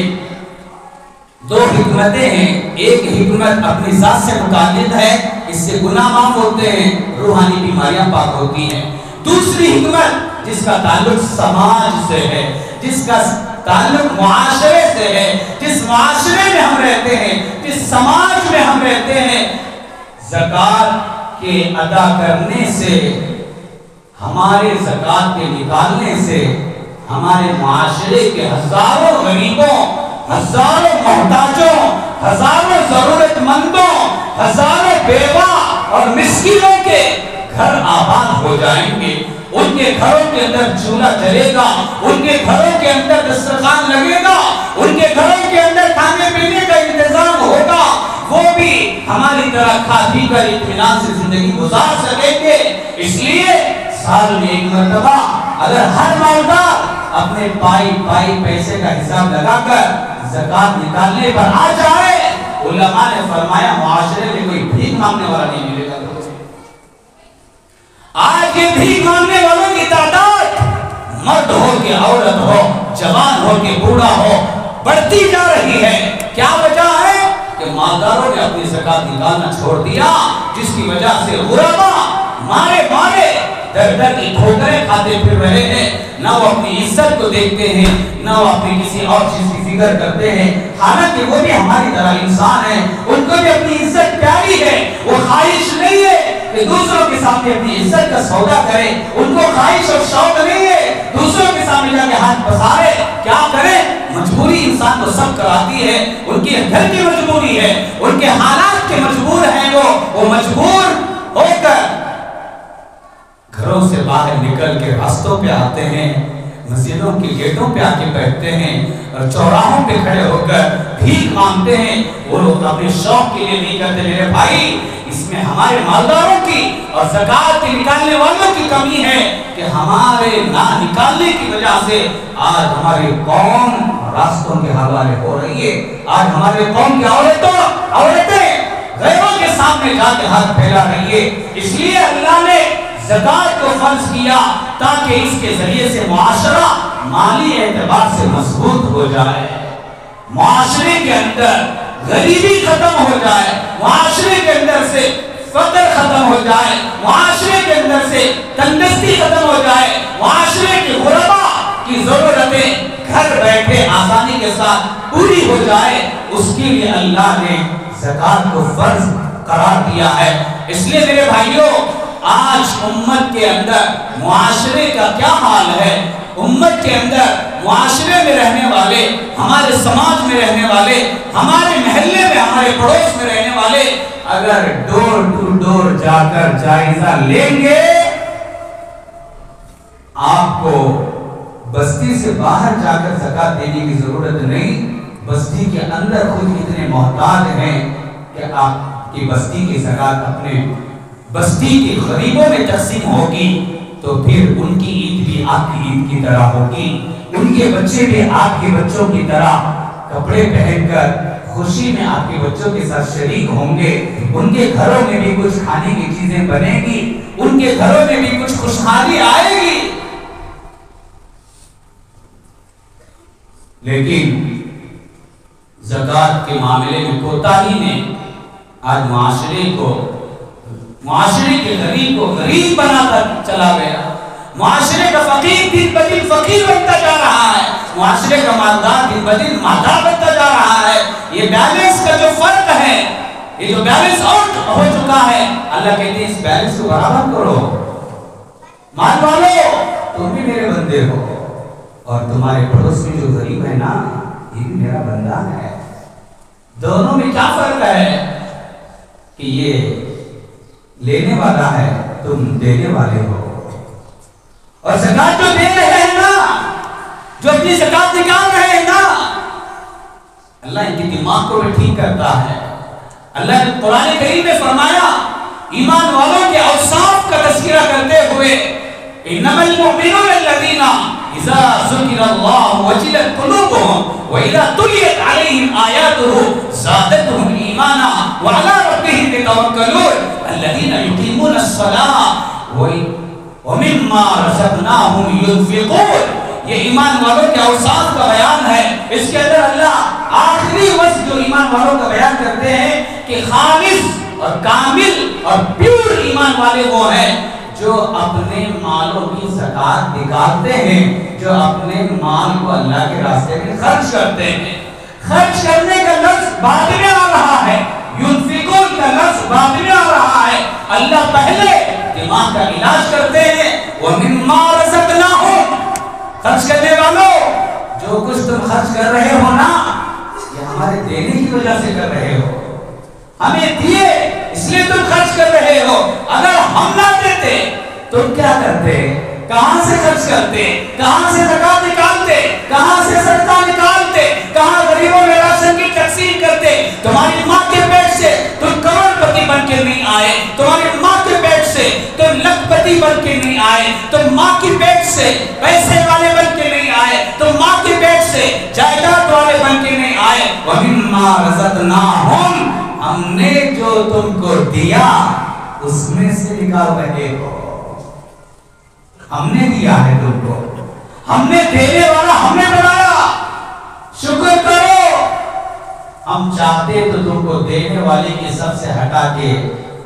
2 حکمتیں ہیں، ایک حکمت اپنی ذات سے متعلق ہے، اس سے گناہ معاف ہوتے ہیں، روحانی بیماریاں پاک ہوتی ہیں۔ دوسری حکمت جس کا تعلق سماج سے ہے، جس کا تعلق معاشرے سے ہے، جس معاشرے میں ہم رہتے ہیں، جس سماج میں ہم رہتے ہیں، زکات کے ادا کرنے سے، ہمارے زکات کے نکالنے سے ہمارے معاشرے کے ہزاروں غریبوں، ہزاروں محتاجوں، ہزاروں ضرورت مندوں، ہزاروں بیوہ اور مسکینوں کے گھر آباد ہو جائیں گے۔ ان کے گھروں کے اندر چولہا جلے گا، ان کے گھروں کے اندر دسترخوان لگے گا، ان کے گھروں کے اندر کھانے پینے کا انتظام ہوگا، وہ بھی ہماری طرح کھا پی کر اطمینان سے زندگی گزار سکیں گے۔ اس لیے سال میں ایک مرتبہ اگر ہر مالدار اپنے پائی پیسے کا حساب لگا کر زکات نکالنے پر آ جائے، علماء نے فرمایا معاشرے میں کوئی بھیک مانگنے والا نہیں ملے گا۔ آج یہ بھیک مانگنے والوں کی تعداد مرد ہو کے عورت ہو، جوان ہو کے بوڑھا ہو، بڑھتی جا رہی ہے۔ کیا وجہ ہے؟ کہ مالداروں نے اپنی زکات نکالنا چھوڑ دیا، جس کی وجہ سے غربا مارے در در کی ٹھوکریں کھاتے پھر رہے ہیں، نہ وہ اپنی عزت کو دیکھتے ہیں، نہ وہ اپنی کسی اور چیز کی فکر کرتے ہیں، حالانکہ وہ بھی ہماری طرح انسان ہیں، ان کو بھی اپنی عزت پیاری ہے۔ وہ خواہش نہیں ہے کہ دوسروں کے سامنے اپنی عزت کا سودا کرے، ان کو خواہش اور شوق نہیں ہے دوسروں کے سامنے جا کے ہاتھ پسارے۔ کیا کریں؟ مجبوری انسان کو سب کراتی ہے، ان کے گھر کی مجبوری ہے، ان کے حالات کے مجبور ہیں، وہ مجبور ہو کر گھروں سے باہر نکل کے راستوں پہ آتے ہیں، مسجدوں کے گیٹوں پہ آ کے بیٹھتے ہیں اور چوراہوں پہ کھڑے ہو کر بھیک مانگتے ہیں۔ وہ لوگ اپنے شوق کے لیے نہیں کرتے۔ میرے بھائی، اس میں ہمارے مالداروں کی اور زکات کے نکالنے والوں کی کمی ہے کہ ہمارے نہ نکالنے کی وجہ سے آج ہماری قوم راستوں کے حوالے ہو رہی ہے۔ آج ہمارے قوم کی عورتیں غیروں کے سامنے جا کے ہاتھ پھیلا رہی ہے۔ اس لیے اللہ نے زکات کو فرض کیا تاکہ اس کے ذریعے سے معاشرہ مالی اعتبار سے مضبوط ہو جائے، معاشرے کے اندر غریبی ختم ہو جائے، معاشرے کے اندر سے فقر ختم ہو جائے، معاشرے کے اندر سے تندرستی ختم ہو جائے، معاشرے کے غربا کی ضرورتیں گھر بیٹھے آسانی کے ساتھ پوری ہو جائے۔ اس کے لیے اللہ نے زکات کو فرض قرار دیا ہے۔ اس لیے میرے بھائیوں، آج امت کے اندر معاشرے کا کیا حال ہے؟ امت کے اندر معاشرے میں رہنے والے، ہمارے سماج میں رہنے والے، ہمارے محلے میں، ہمارے پڑوس میں رہنے والے اگر ڈور ٹو ڈور جا کر جائزہ لیں گے، آپ کو بستی سے باہر جا کر زکات دینے کی ضرورت نہیں۔ بستی کے اندر خود اتنے محتاج ہیں کہ آپ کی بستی کی زکات اپنے بستی کے غریبوں میں تقسیم ہوگی تو پھر ان کی عید بھی آپ کی عید کی طرح ہوگی، ان کے بچے بھی آپ کے بچوں کی طرح کپڑے پہن کر خوشی میں آپ کے بچوں کے ساتھ شریک ہوں گے، ان کے گھروں میں بھی کچھ کھانے کی چیزیں بنے گی، ان کے گھروں میں بھی کچھ خوشحالی آئے گی۔ لیکن زکات کے معاملے میں کوتاہی نے آج معاشرے کو معاشرے کے غریب کو غریب بنا کر چلا گیا، معاشرے کا فقیر دن بدن فقیر بنتا جا رہا ہے، معاشرے کا مالدار دن بدن مالدار بنتا جا رہا ہے۔ یہ بیلنس کا جو فرق ہے، یہ جو بیلنس آؤٹ ہو چکا ہے، اللہ کہتے ہیں اس بیلنس کو برابر کرو۔ مان والو تم بھی میرے بندے ہو، اور تمہارے پڑوس میں جو غریب ہے نا یہ بھی میرا بندہ ہے۔ دونوں میں کیا فرق ہے کہ یہ لینے والا ہے، تم دینے والے ہو۔ اور زکات جو دے رہے ہیں نا، جو اپنی زکات نکال رہے ہیں نا، اللہ ان کے دماغ کو بھی ٹھیک کرتا ہے۔ اللہ نے قرآن کریم میں فرمایا ایمان والوں کے اوصاف کا تذکرہ کرتے ہوئے، انما المؤمنون الذین اذا ذکر اللہ وجلت قلوبهم واذا تلیت علیہم آیاتہ زادتهم ایمانا وعلی ربهم یتوکلون الذین یقیمون الصلاۃ ومما رزقناهم ينفقون۔ یہ ایمان والوں کے اوصاف کا بیان ہے۔ اس کے اندر اللہ آخری وصف جو ایمان والوں کا بیان کرتے ہیں کہ خالص اور کامل اور پیور ایمان والے وہ ہیں جو اپنے مالوں کی زکات نکالتے ہیں، جو اپنے مال کو اللہ کے راستے میں خرچ کرتے ہیں۔ خرچ کرنے کا لفظ بعد میں آ رہا ہے، ينفقون کا لفظ بعد میں آ رہا ہے۔ اللہ پہلے دماغ کا علاج کرتے ہیں۔ وَمِمَّا رَزَقْنَاهُمْ، خرچ کرنے والوں جو کچھ تم خرچ کر رہے ہو نا، یہ ہمارے دینے کی وجہ سے کر رہے ہو، ہمیں دیے اس لیے تم خرچ کر رہے ہو۔ اگر ہم نہ دیتے تم کیا کرتے؟ کہاں سے خرچ کرتے؟ کہاں سے زکات نکالتے؟ کہاں سے صدقہ نکالتے؟ کہاں غریبوں میں راشن کی تقسیم کرتے؟ تمہاری ماں کے پیٹ سے تم کروڑ پتی بن کے نہیں آئے، تمہاری ماں کے پیٹ سے تم لکھ پتی بن کے نہیں آئے، تم ماں کے پیٹ سے پیسے والے بن کے نہیں آئے، تم ماں کے پیٹ سے جائیداد والے بن کے نہیں آئے۔ وَمِمَّا رَزَقْنَاهُمْ، ہم نے جو تم کو دیا اس میں سے نکال رہے ہو۔ ہم نے دیا ہے تم کو، ہم نے دینے والا ہم نے بنایا، شکر کرو۔ ہم چاہتے تو تم کو دینے والے کی سب سے ہٹا کے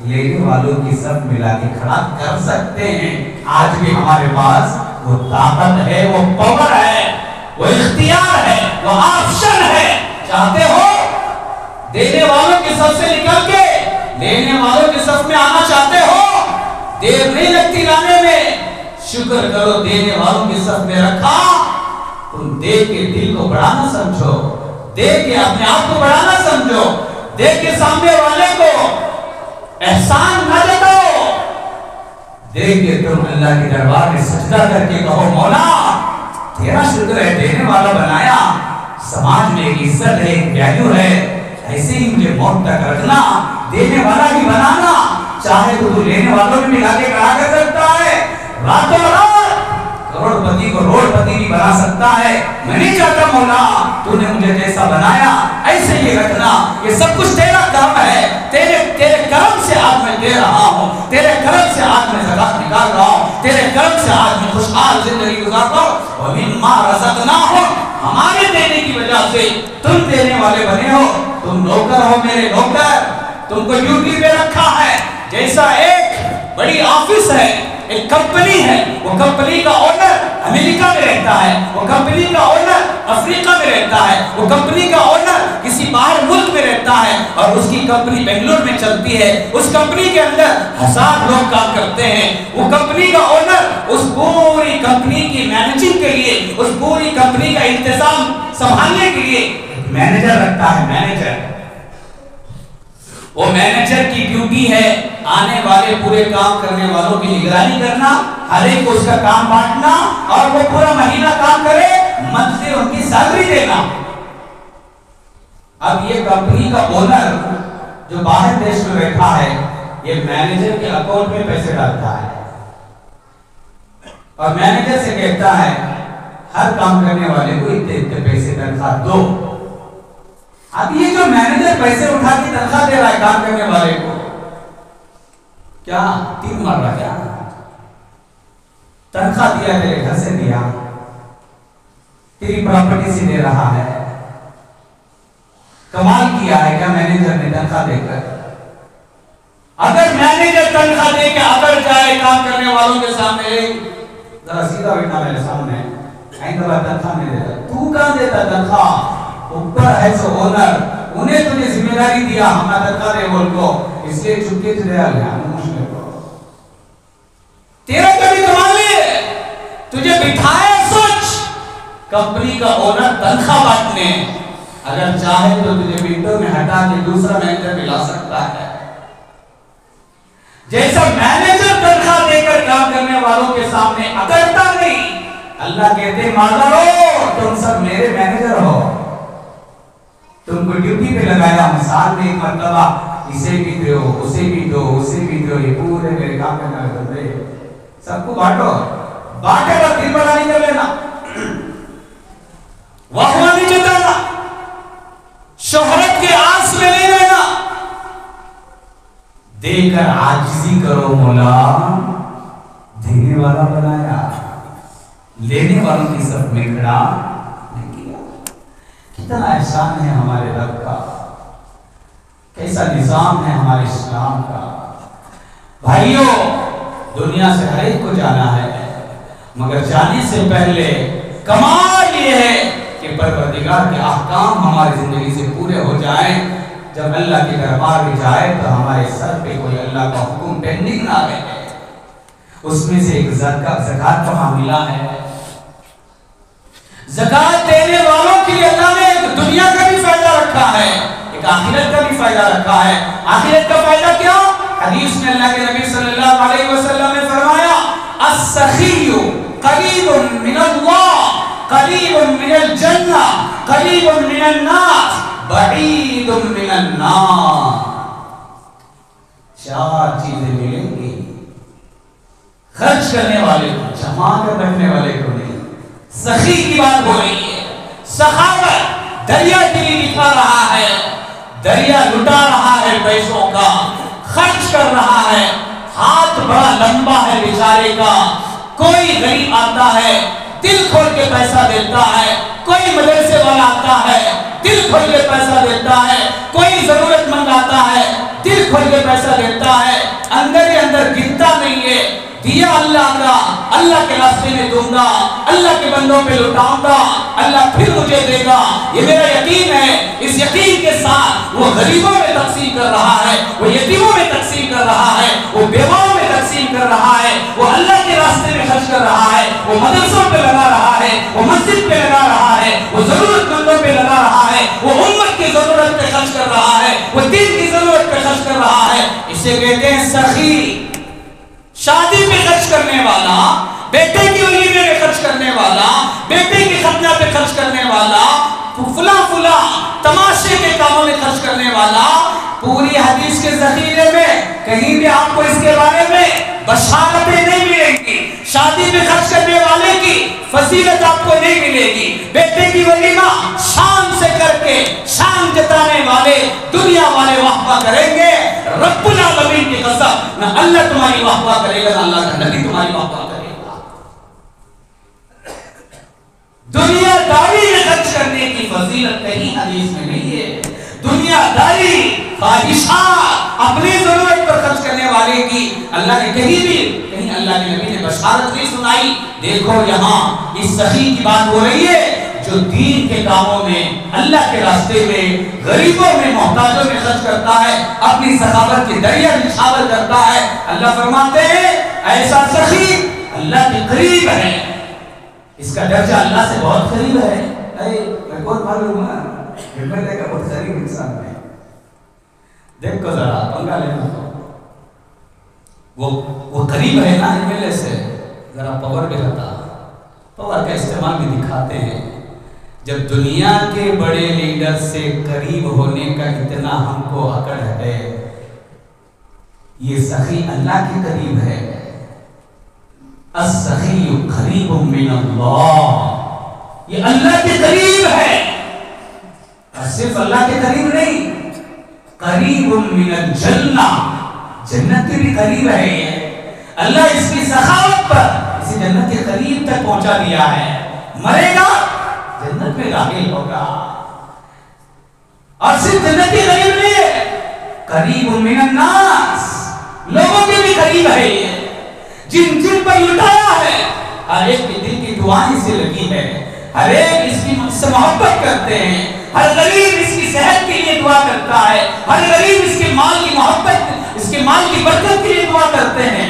لینے والوں کی سب ملا کے کھڑا کر سکتے ہیں۔ آج بھی ہمارے پاس وہ طاقت ہے، وہ پاور ہے، وہ اختیار ہے، وہ آپشن ہے۔ چاہتے ہو دینے والوں کی سب سے نکل کے لینے والوں کی سب میں آنا چاہتے ہو؟ دیر نہیں لگتی لانے میں۔ شکر کرو دینے والوں کی سب میں رکھا۔ تم دے کے دل کو بڑا نہ سمجھو، دے کے اپنے آپ کو بڑا نہ سمجھو، دے کے سامنے والے کو احسان نہ جتاؤ، دے کے تم اللہ کے دربار میں سجدہ کر کے کہو مولا تیرا شکر ہے دینے والا بنایا، سماج میں ایک عزت ہے، ایک ویلیو ہے، ایسے ہی مجھے موت تک رکھنا، دینے والا بھی بنانا۔ چاہے تو لینے والوں میں ملا کے کہا کر سکتا ہے، راتوں رات کروڑ پتی کو روڑ پتی بھی بنا سکتا ہے۔ میں نہیں چاہتا مولا تو نے مجھے جیسا بنایا ایسے ہی رکھنا، یہ سب کچھ تیرا کرم ہے، تیرے کرم سے آج میں دے رہا ہوں، تیرے کرم سے آج میں زکات نکال رہا ہوں، تیرے کرم سے آج میں خوشحال زندگی گزار رہا ہوں۔ وَمِمَّا رَزَقْنَاهُمْ، ہمارے دینے کی وجہ سے تم دینے والے بنے ہو۔ تم نوکر ہو میرے نوکر، تم کو ڈیوٹی پہ رکھا ہے۔ جیسا ایک بڑی آفس ہے، ایک کمپنی ہے، وہ کمپنی کا اونر امریکہ میں رہتا ہے، وہ کمپنی کا اونر افریقہ میں رہتا ہے، وہ کمپنی کا اونر کسی باہر ملک میں رہتا ہے اور اس کی کمپنی بنگلور میں چلتی ہے، اس کمپنی کے اندر 1000 لوگ کام کرتے ہیں۔ وہ کمپنی کا اونر اس پوری کمپنی کی مینیجنگ کے لیے، اس پوری کمپنی کا انتظام سنبھالنے کے لیے ایک مینیجر رکھتا ہے۔ مینیجر، وہ مینیجر کی ڈیوٹی ہے آنے والے پورے کام کرنے والوں کی نگرانی کرنا، ہر ایک کو اس کا کام بانٹنا، اور وہ پورا مہینہ کام کرے، منتھلی ان کی سیلری دینا۔ اب یہ کمپنی کا اونر جو باہر دیش میں بیٹھا ہے، یہ مینیجر کے اکاؤنٹ میں پیسے ڈالتا ہے اور مینیجر سے کہتا ہے ہر کام کرنے والے کو اتنے اتنے پیسے تنخواہ دو۔ اب یہ جو مینیجر پیسے اٹھا کے تنخواہ دے رہا ہے کام کرنے والے کو، کیا تین مار رہا؟ کیا تنخواہ دیا تیرے گھر سے دیا، تیری پراپرٹی سے دے رہا ہے، کمال کیا ہے کیا مینیجر نے تنخواہ دے کر؟ اگر مینیجر تنخواہ دے کے اکڑ جائے کام کرنے والوں کے سامنے، ذرا سیدھا بیٹھنا میرے سامنے، کہیں دبا تنخواہ نہیں دیتا، تو کہاں دیتا تنخواہ؟ اوپر ہے سو اونر، انہیں تجھے ذمہ داری دیا ہمیں تنخواہ دے بول کو، اس لیے چکے چلے آ گیا مشکل کو تیرا کبھی کمال لے، تجھے بٹھایا سوچ کمپنی کا اونر تنخواہ بانٹنے، اگر چاہے تو تجھے ونڈو میں ہٹا کے دوسرا مینیجر ملا سکتا ہے۔ جیسا مینیجر تنخواہ دے کر کام کرنے والوں کے سامنے اکڑتا نہیں، اللہ کہتے ماذا ہو تم سب میرے مینیجر ہو، تم کو ڈیوٹی پہ لگایا ہوں، سال میں ایک مرتبہ اسے بھی دو اسے بھی دو اسے بھی دو، یہ پورے میرے کام کرنے والے بندے، سب کو بانٹو، بانٹے کا دل بڑا نہیں کر لینا، واہ نہیں جتانا، شہرت کے آس میں نہیں رہنا، دے کر عاجزی کرو، مولا دینے والا بنایا، لینے والوں کی صف میں کھڑا نہیں کیا۔ کتنا احسان ہے ہمارے رب کا، کیسا نظام ہے ہمارے اسلام کا۔ بھائیوں، دنیا سے ہر ایک کو جانا ہے، مگر جانے سے پہلے کمال یہ ہے کہ پروردگار کے احکام ہماری زندگی سے پورے ہو جائیں۔ جب اللہ کے دربار میں جائے تو ہمارے سر پہ کوئی اللہ کا حکم پینڈنگ نہ رہے، اس میں سے ایک زکوٰۃ کا معاملہ ہے۔ زکوٰۃ دینے والوں کے لیے اللہ نے ایک دنیا کا بھی فائدہ رکھا ہے، ایک آخرت کا بھی فائدہ رکھا ہے۔ آخرت کا فائدہ کیا؟ حدیث میں اللہ کے نبی صلی اللہ علیہ وسلم نے فرمایا السخی قریب من اللہ، قریب من الجنہ، قریب من الناس، بعید من النار۔ چار چیزیں ملیں گی، خرچ کرنے والے کو، جمع کر رکھنے والے کو نہیں۔ سخی کی بات ہو رہی ہے، سخاوت دریا کے لیے دکھا رہا ہے، دریا لٹا رہا ہے پیسوں کا، خرچ کر رہا ہے، ہاتھ بڑا لمبا ہے بیچارے کا، کوئی غریب آتا ہے دل کھول کے پیسہ دیتا ہے، کوئی مدرسے والا آتا ہے دل کھول کے پیسہ دیتا ہے، کوئی ضرورت مند آتا ہے دل کھول کے پیسہ دیتا ہے، اندر ہی اندر گنتا نہیں ہے، دیا اللہ کا، اللہ کے راستے میں دوں گا، اللہ کے بندوں پہ لٹاؤں گا، اللہ پھر مجھے دے گا، یہ میرا یقین ہے۔ اس یقین کے ساتھ وہ غریبوں میں تقسیم کر رہا ہے، وہ یتیموں میں تقسیم کر رہا ہے، وہ بیواؤں میں تقسیم کر رہا ہے، وہ اللہ کے راستے میں خرچ کر رہا ہے، وہ مدرسوں پہ لگا رہا ہے، وہ مسجد پہ لگا رہا ہے، وہ ضرورت مندوں پہ لگا رہا ہے، وہ امت کی ضرورت پہ خرچ کر رہا ہے، وہ دین کی ضرورت پہ خرچ کر رہا ہے۔ اسے کہتے ہیں سخی۔ شادی پہ خرچ کرنے والا، بیٹے کی ولیمے میں خرچ کرنے والا، بیٹے کی ختنہ پہ خرچ کرنے والا، فلاں تماشے کے کاموں میں خرچ کرنے والا، پوری حدیث کے ذخیرے میں کہیں بھی آپ کو اس کے بارے میں بشارتیں نہیں ملیں گی۔ شادی پہ خرچ کرنے والے کی فضیلت آپ کو نہیں ملے گی، بیٹے کی ولیمہ شان سے کر کے شان جتانے والے دنیا والے واہ واہ کریں گے، رب العالمین کی قسم نہ اللہ تمہاری واہ واہ کرے گا نہ اللہ کا نبی تمہاری واہ واہ کرے گا۔ دنیا داری میں خرچ کرنے کی فضیلت کہیں حدیث میں نہیں ہے۔ دنیا داری، خواہشات، اپنی ضرورت پر خرچ کرنے والے کی اللہ نے کہیں اللہ کے نبی نے بشارت نہیں سنائی۔ دیکھو یہاں اس سخی کی بات ہو رہی ہے جو دین کے کاموں میں، اللہ کے راستے میں، غریبوں میں، محتاجوں میں خرچ کرتا ہے، اپنی سخاوت کی دریا نچھاور کرتا ہے۔ اللہ فرماتے ہیں ایسا سخی اللہ کے قریب ہے، اس کا درجہ اللہ سے بہت قریب ہے۔ میں کون معلوم ہے MLA کا بہت قریب انسان ہے، دیکھو ذرا پنگا لینا تو وہ قریب ہے نا MLA سے، ذرا پاور بھی رہتا، پاور کا استعمال بھی دکھاتے ہیں۔ جب دنیا کے بڑے لیڈر سے قریب ہونے کا اتنا ہم کو عقل ہے، یہ سخی اللہ کے قریب ہے۔ السخی قریب من اللہ، یہ اللہ کے قریب ہے، اور صرف اللہ کے قریب نہیں، قریب من الجنہ، جنت کے بھی قریب ہے یہ۔ اللہ اس کی سخاوت پر اسے جنت کے قریب تک پہنچا دیا ہے، مرے گا جنت میں داخل ہوگا۔ اور صرف جنت کے قریب نہیں ہے، قریب من الناس، لوگوں کے بھی قریب ہے یہ، جن جن پر لٹایا ہے، ہر ایک کے دل کی دعائیں سے لگی ہے، ہر ایک اس کی سے محبت کرتے ہیں، ہر غریب اس کی صحت کے لیے دعا کرتا ہے، ہر غریب اس کے مال کی محبت، اس کے مال کی برکت کے لیے دعا کرتے ہیں۔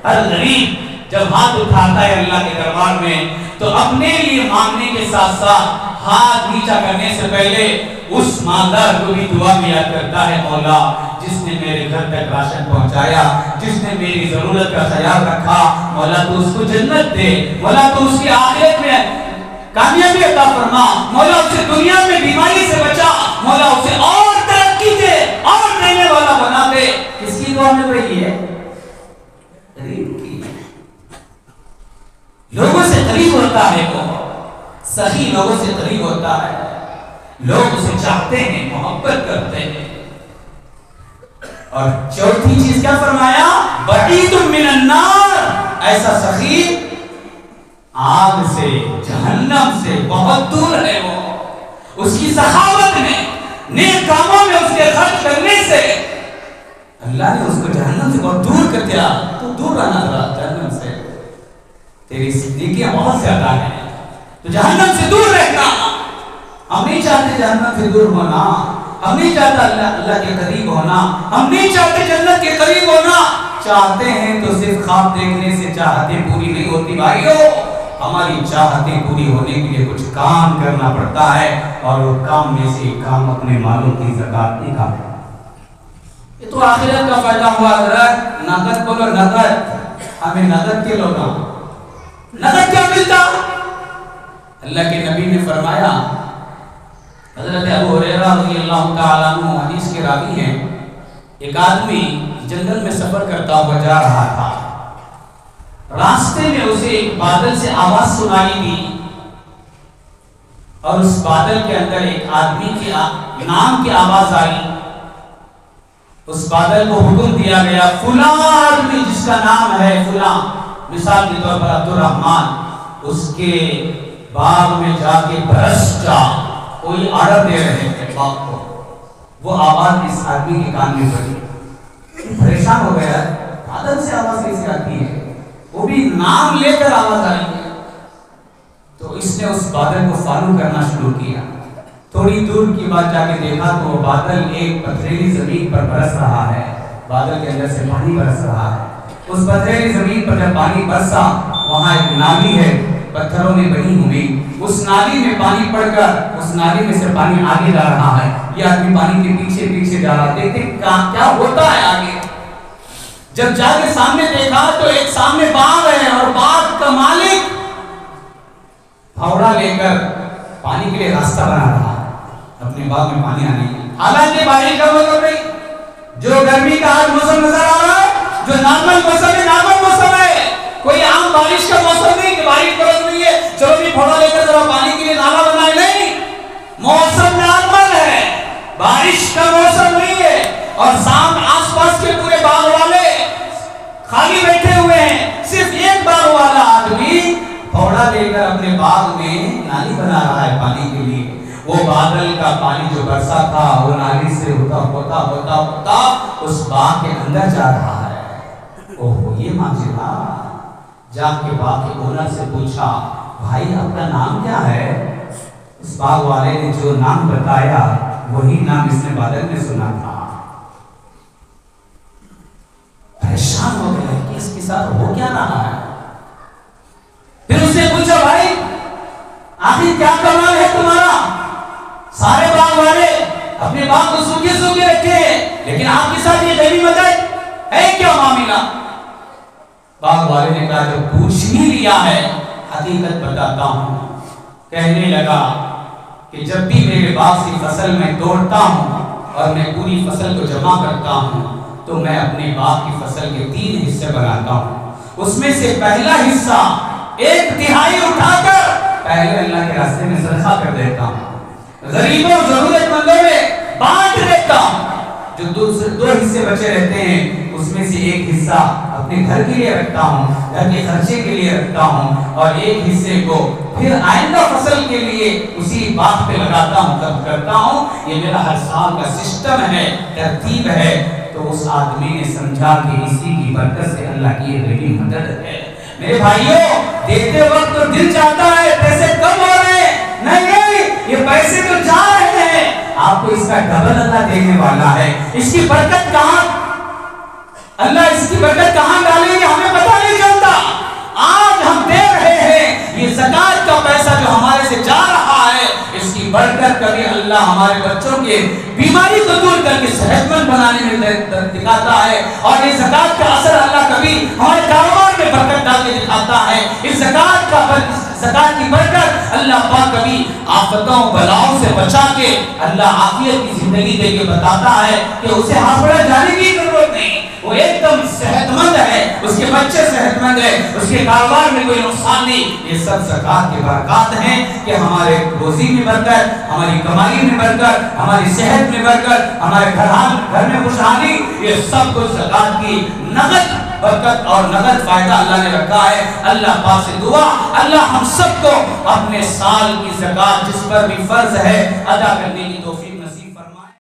ہر غریب جب ہاتھ اٹھاتا ہے اللہ کے دربار میں تو اپنے لیے مانگنے کے ساتھ ساتھ ہاتھ نیچا کرنے سے پہلے اس مالدار کو بھی دعا میں یاد کرتا ہے، مولا جس نے میرے گھر تک راشن پہنچایا، جس نے میری ضرورت کا خیال رکھا، مولا تو اس کو جنت دے، مولا تو اس کی آخرت میں کامیابی عطا فرما، مولا اسے دنیا میں بیماری سے بچا، مولا اسے اور ترقی دے، اور دینے والا بنا دے۔ کس کی دعا میں وہی ہے؟ غریب کی۔ لوگوں سے قریب ہوتا ہے وہ، صحیح لوگوں سے قریب ہوتا ہے، لوگ اسے چاہتے ہیں، محبت کرتے ہیں۔ اور چوتھی چیز کیا فرمایا؟ بعید من النار، ایسا سخی آگ سے، جہنم سے بہت دور ہے وہ۔ اس کی سخاوت میں، نیک کاموں میں اس کے خرچ کرنے سے اللہ نے اس کو جہنم سے بہت دور کر دیا۔ تو دور رہنا تھا جہنم سے، تیری نیکیاں بہت زیادہ ہیں، تو جہنم سے دور رہنا۔ ہم نہیں چاہتے جہنم سے دور ہونا، ہم نہیں چاہتے اللہ کے قریب ہونا، ہم نہیں چاہتے جنت کے قریب ہونا۔ چاہتے ہیں تو صرف خواب دیکھنے سے چاہتیں پوری نہیں ہوتی بھائیو، ہماری چاہتیں پوری ہونے کے لیے کچھ کام کرنا پڑتا ہے، اور وہ کام میں سے کام اپنے مالوں کی زکات نکالنا۔ یہ تو آخرت کا فائدہ ہوا حضرت۔ نقد بولو نقد، ہمیں نقد کے لوگا نقد کیا ملتا؟ اللہ کے نبی نے فرمایا، حضرت ابو ہریرہ رضی اللہ تعالیٰ عنہ حدیث کے راوی ہیں، ایک آدمی جنگل میں سفر کرتا ہوا جا رہا تھا، راستے میں اسے ایک بادل سے آواز سنائی دی، اور اس بادل کے اندر ایک آدمی کے نام کی آواز آئی۔ اس بادل کو حکم دیا گیا، فلاں آدمی جس کا نام ہے فلاں، مثال کے طور پر عبد الرحمن، اس کے باغ میں جا کے برس جا۔ کوئی آرڈر دے رہے ہیں باغ کو، وہ آواز اس آدمی کے کان میں پڑی، پریشان ہو گیا، بادل سے آواز کیسے آتی ہے، وہ بھی نام لے کر آواز آئی ہے۔ تو اس نے اس بادل کو فالو کرنا شروع کیا۔ تھوڑی دور کی بات جا کے دیکھا تو وہ بادل ایک پتھریلی زمین پر برس رہا ہے، بادل کے اندر سے پانی برس رہا ہے۔ اس پتھریلی زمین پر جب پانی برسا، وہاں ایک نالی ہے پتھروں میں بنی ہوئی، اس نالی میں پانی پڑ کر اس نالی میں سے پانی آگے جا رہا ہے۔ یہ آدمی پانی کے پیچھے پیچھے جا رہا، دیکھتے کیا ہوتا ہے آگے۔ جب جا کے سامنے دیکھا تو ایک سامنے باغ ہے، اور باغ کا مالک پھاوڑا لے کر پانی کے لیے راستہ بنا رہا ہے اپنے باغ میں پانی آنے کے لیے۔ حالانکہ بارش کا موسم نہیں، جو گرمی کا آج موسم نظر آ رہا ہے، جو نارمل موسم ہے، نارمل موسم ہے، کوئی عام بارش کا موسم نہیں کہ بارش برس رہی ہے چلو بھی پھوڑا لے کر ذرا پانی کے لیے نالا بنائے، نہیں، موسم نارمل ہے، بارش کا موسم نہیں ہے۔ اور سامنے آس پاس کے پورے باغ والے خالی بیٹھے ہوئے ہیں، صرف ایک باغ والا آدمی پھوڑا لے کر اپنے باغ میں نالی بنا رہا ہے پانی کے لیے۔ وہ بادل کا پانی جو برسا تھا وہ نالی سے ہوتا اس باغ کے اندر جا رہا ہے۔ اوہ یہ ماجرا، جا کے باغ کے اونر سے پوچھا، بھائی آپ کا نام کیا ہے؟ اس باغ والے نے جو نام بتایا وہی نام اس نے بادل میں سنا تھا۔ پریشان ہو گیا کہ اس کے ساتھ ہو کیا رہا ہے۔ پھر اس نے پوچھا، بھائی آخر کیا کمال ہے تمہارا؟ سارے باغ والے اپنے باغ کو سوکھے سوکھے رکھے ہیں، لیکن آپ کے ساتھ یہ غنیمت ہے کیا معاملہ؟ باغ والے نے کہا جو پوچھ ہی لیا ہے حقیقت بتاتا ہوں۔ کہنے لگا کہ جب بھی میرے باغ کی فصل میں توڑتا ہوں اور میں پوری فصل کو جمع کرتا ہوں تو میں اپنے باغ کی فصل کے 3 حصے بناتا ہوں۔ اس میں سے پہلا حصہ 1/3 اٹھا کر پہلے اللہ کے راستے میں صدقہ کر دیتا ہوں، غریبوں ضرورت مندوں میں بانٹ دیتا ہوں۔ جو 2 حصے بچے رہتے ہیں اس میں سے 1 حصہ اپنے گھر کے لیے رکھتا ہوں، گھر کے خرچے کے لیے رکھتا ہوں، اور 1 حصے کو پھر آئندہ فصل کے لیے اسی باغ پہ لگاتا ہوں، خرچ کرتا ہوں۔ یہ میرا ہر سال کا سسٹم ہے، ترتیب ہے۔ تو اس آدمی نے سمجھا کہ اسی کی برکت سے اللہ کی یہ بڑی مدد ہے۔ میرے بھائیوں، دیتے وقت تو دل چاہتا ہے پیسے کم ہو رہے ہیں، نہیں، یہ پیسے تو جا رہے ہیں، آپ کو اس کا ڈبل اللہ دینے والا ہے۔ اس کی برکت کہاں، اللہ اس کی برکت کہاں ڈالیں گے ہمیں پتہ نہیں چلتا۔ آج ہم دے رہے ہیں، یہ زکوٰۃ کا پیسہ جو ہمارے سے جا رہا ہے، اس کی برکت کبھی اللہ ہمارے بچوں کے بیماری کو دور کر کے صحت مند بنانے میں دکھاتا ہے، اور یہ زکوٰۃ کا اثر اللہ کبھی ہمارے کاروبار میں برکت ڈال کے دکھاتا ہے۔ اس زکوٰۃ کی برکت اللہ پاک کبھی آفتوں بلاؤں سے بچا کے اللہ عافیت کی زندگی دے کے بتاتا ہے کہ اسے ہاسپٹل جانے کی ضرورت نہیں، وہ ایک دم صحت مند ہے، اس کے بچے صحت مند ہے، اس کے کاروبار میں کوئی نقصان نہیں۔ یہ سب زکوٰۃ کے برکات ہیں کہ ہمارے روزی میں برکت، ہماری کمائی میں برکت، ہماری صحت میں برکت، ہمارے گھر میں خوشحالی، یہ سب کچھ زکوٰۃ کی نقد برکت اور نقد فائدہ اللہ نے رکھا ہے۔ اللہ پاک سے دعا، اللہ ہم سب کو اپنے سال کی زکوٰۃ جس پر بھی فرض ہے ادا کرنے کی توفیق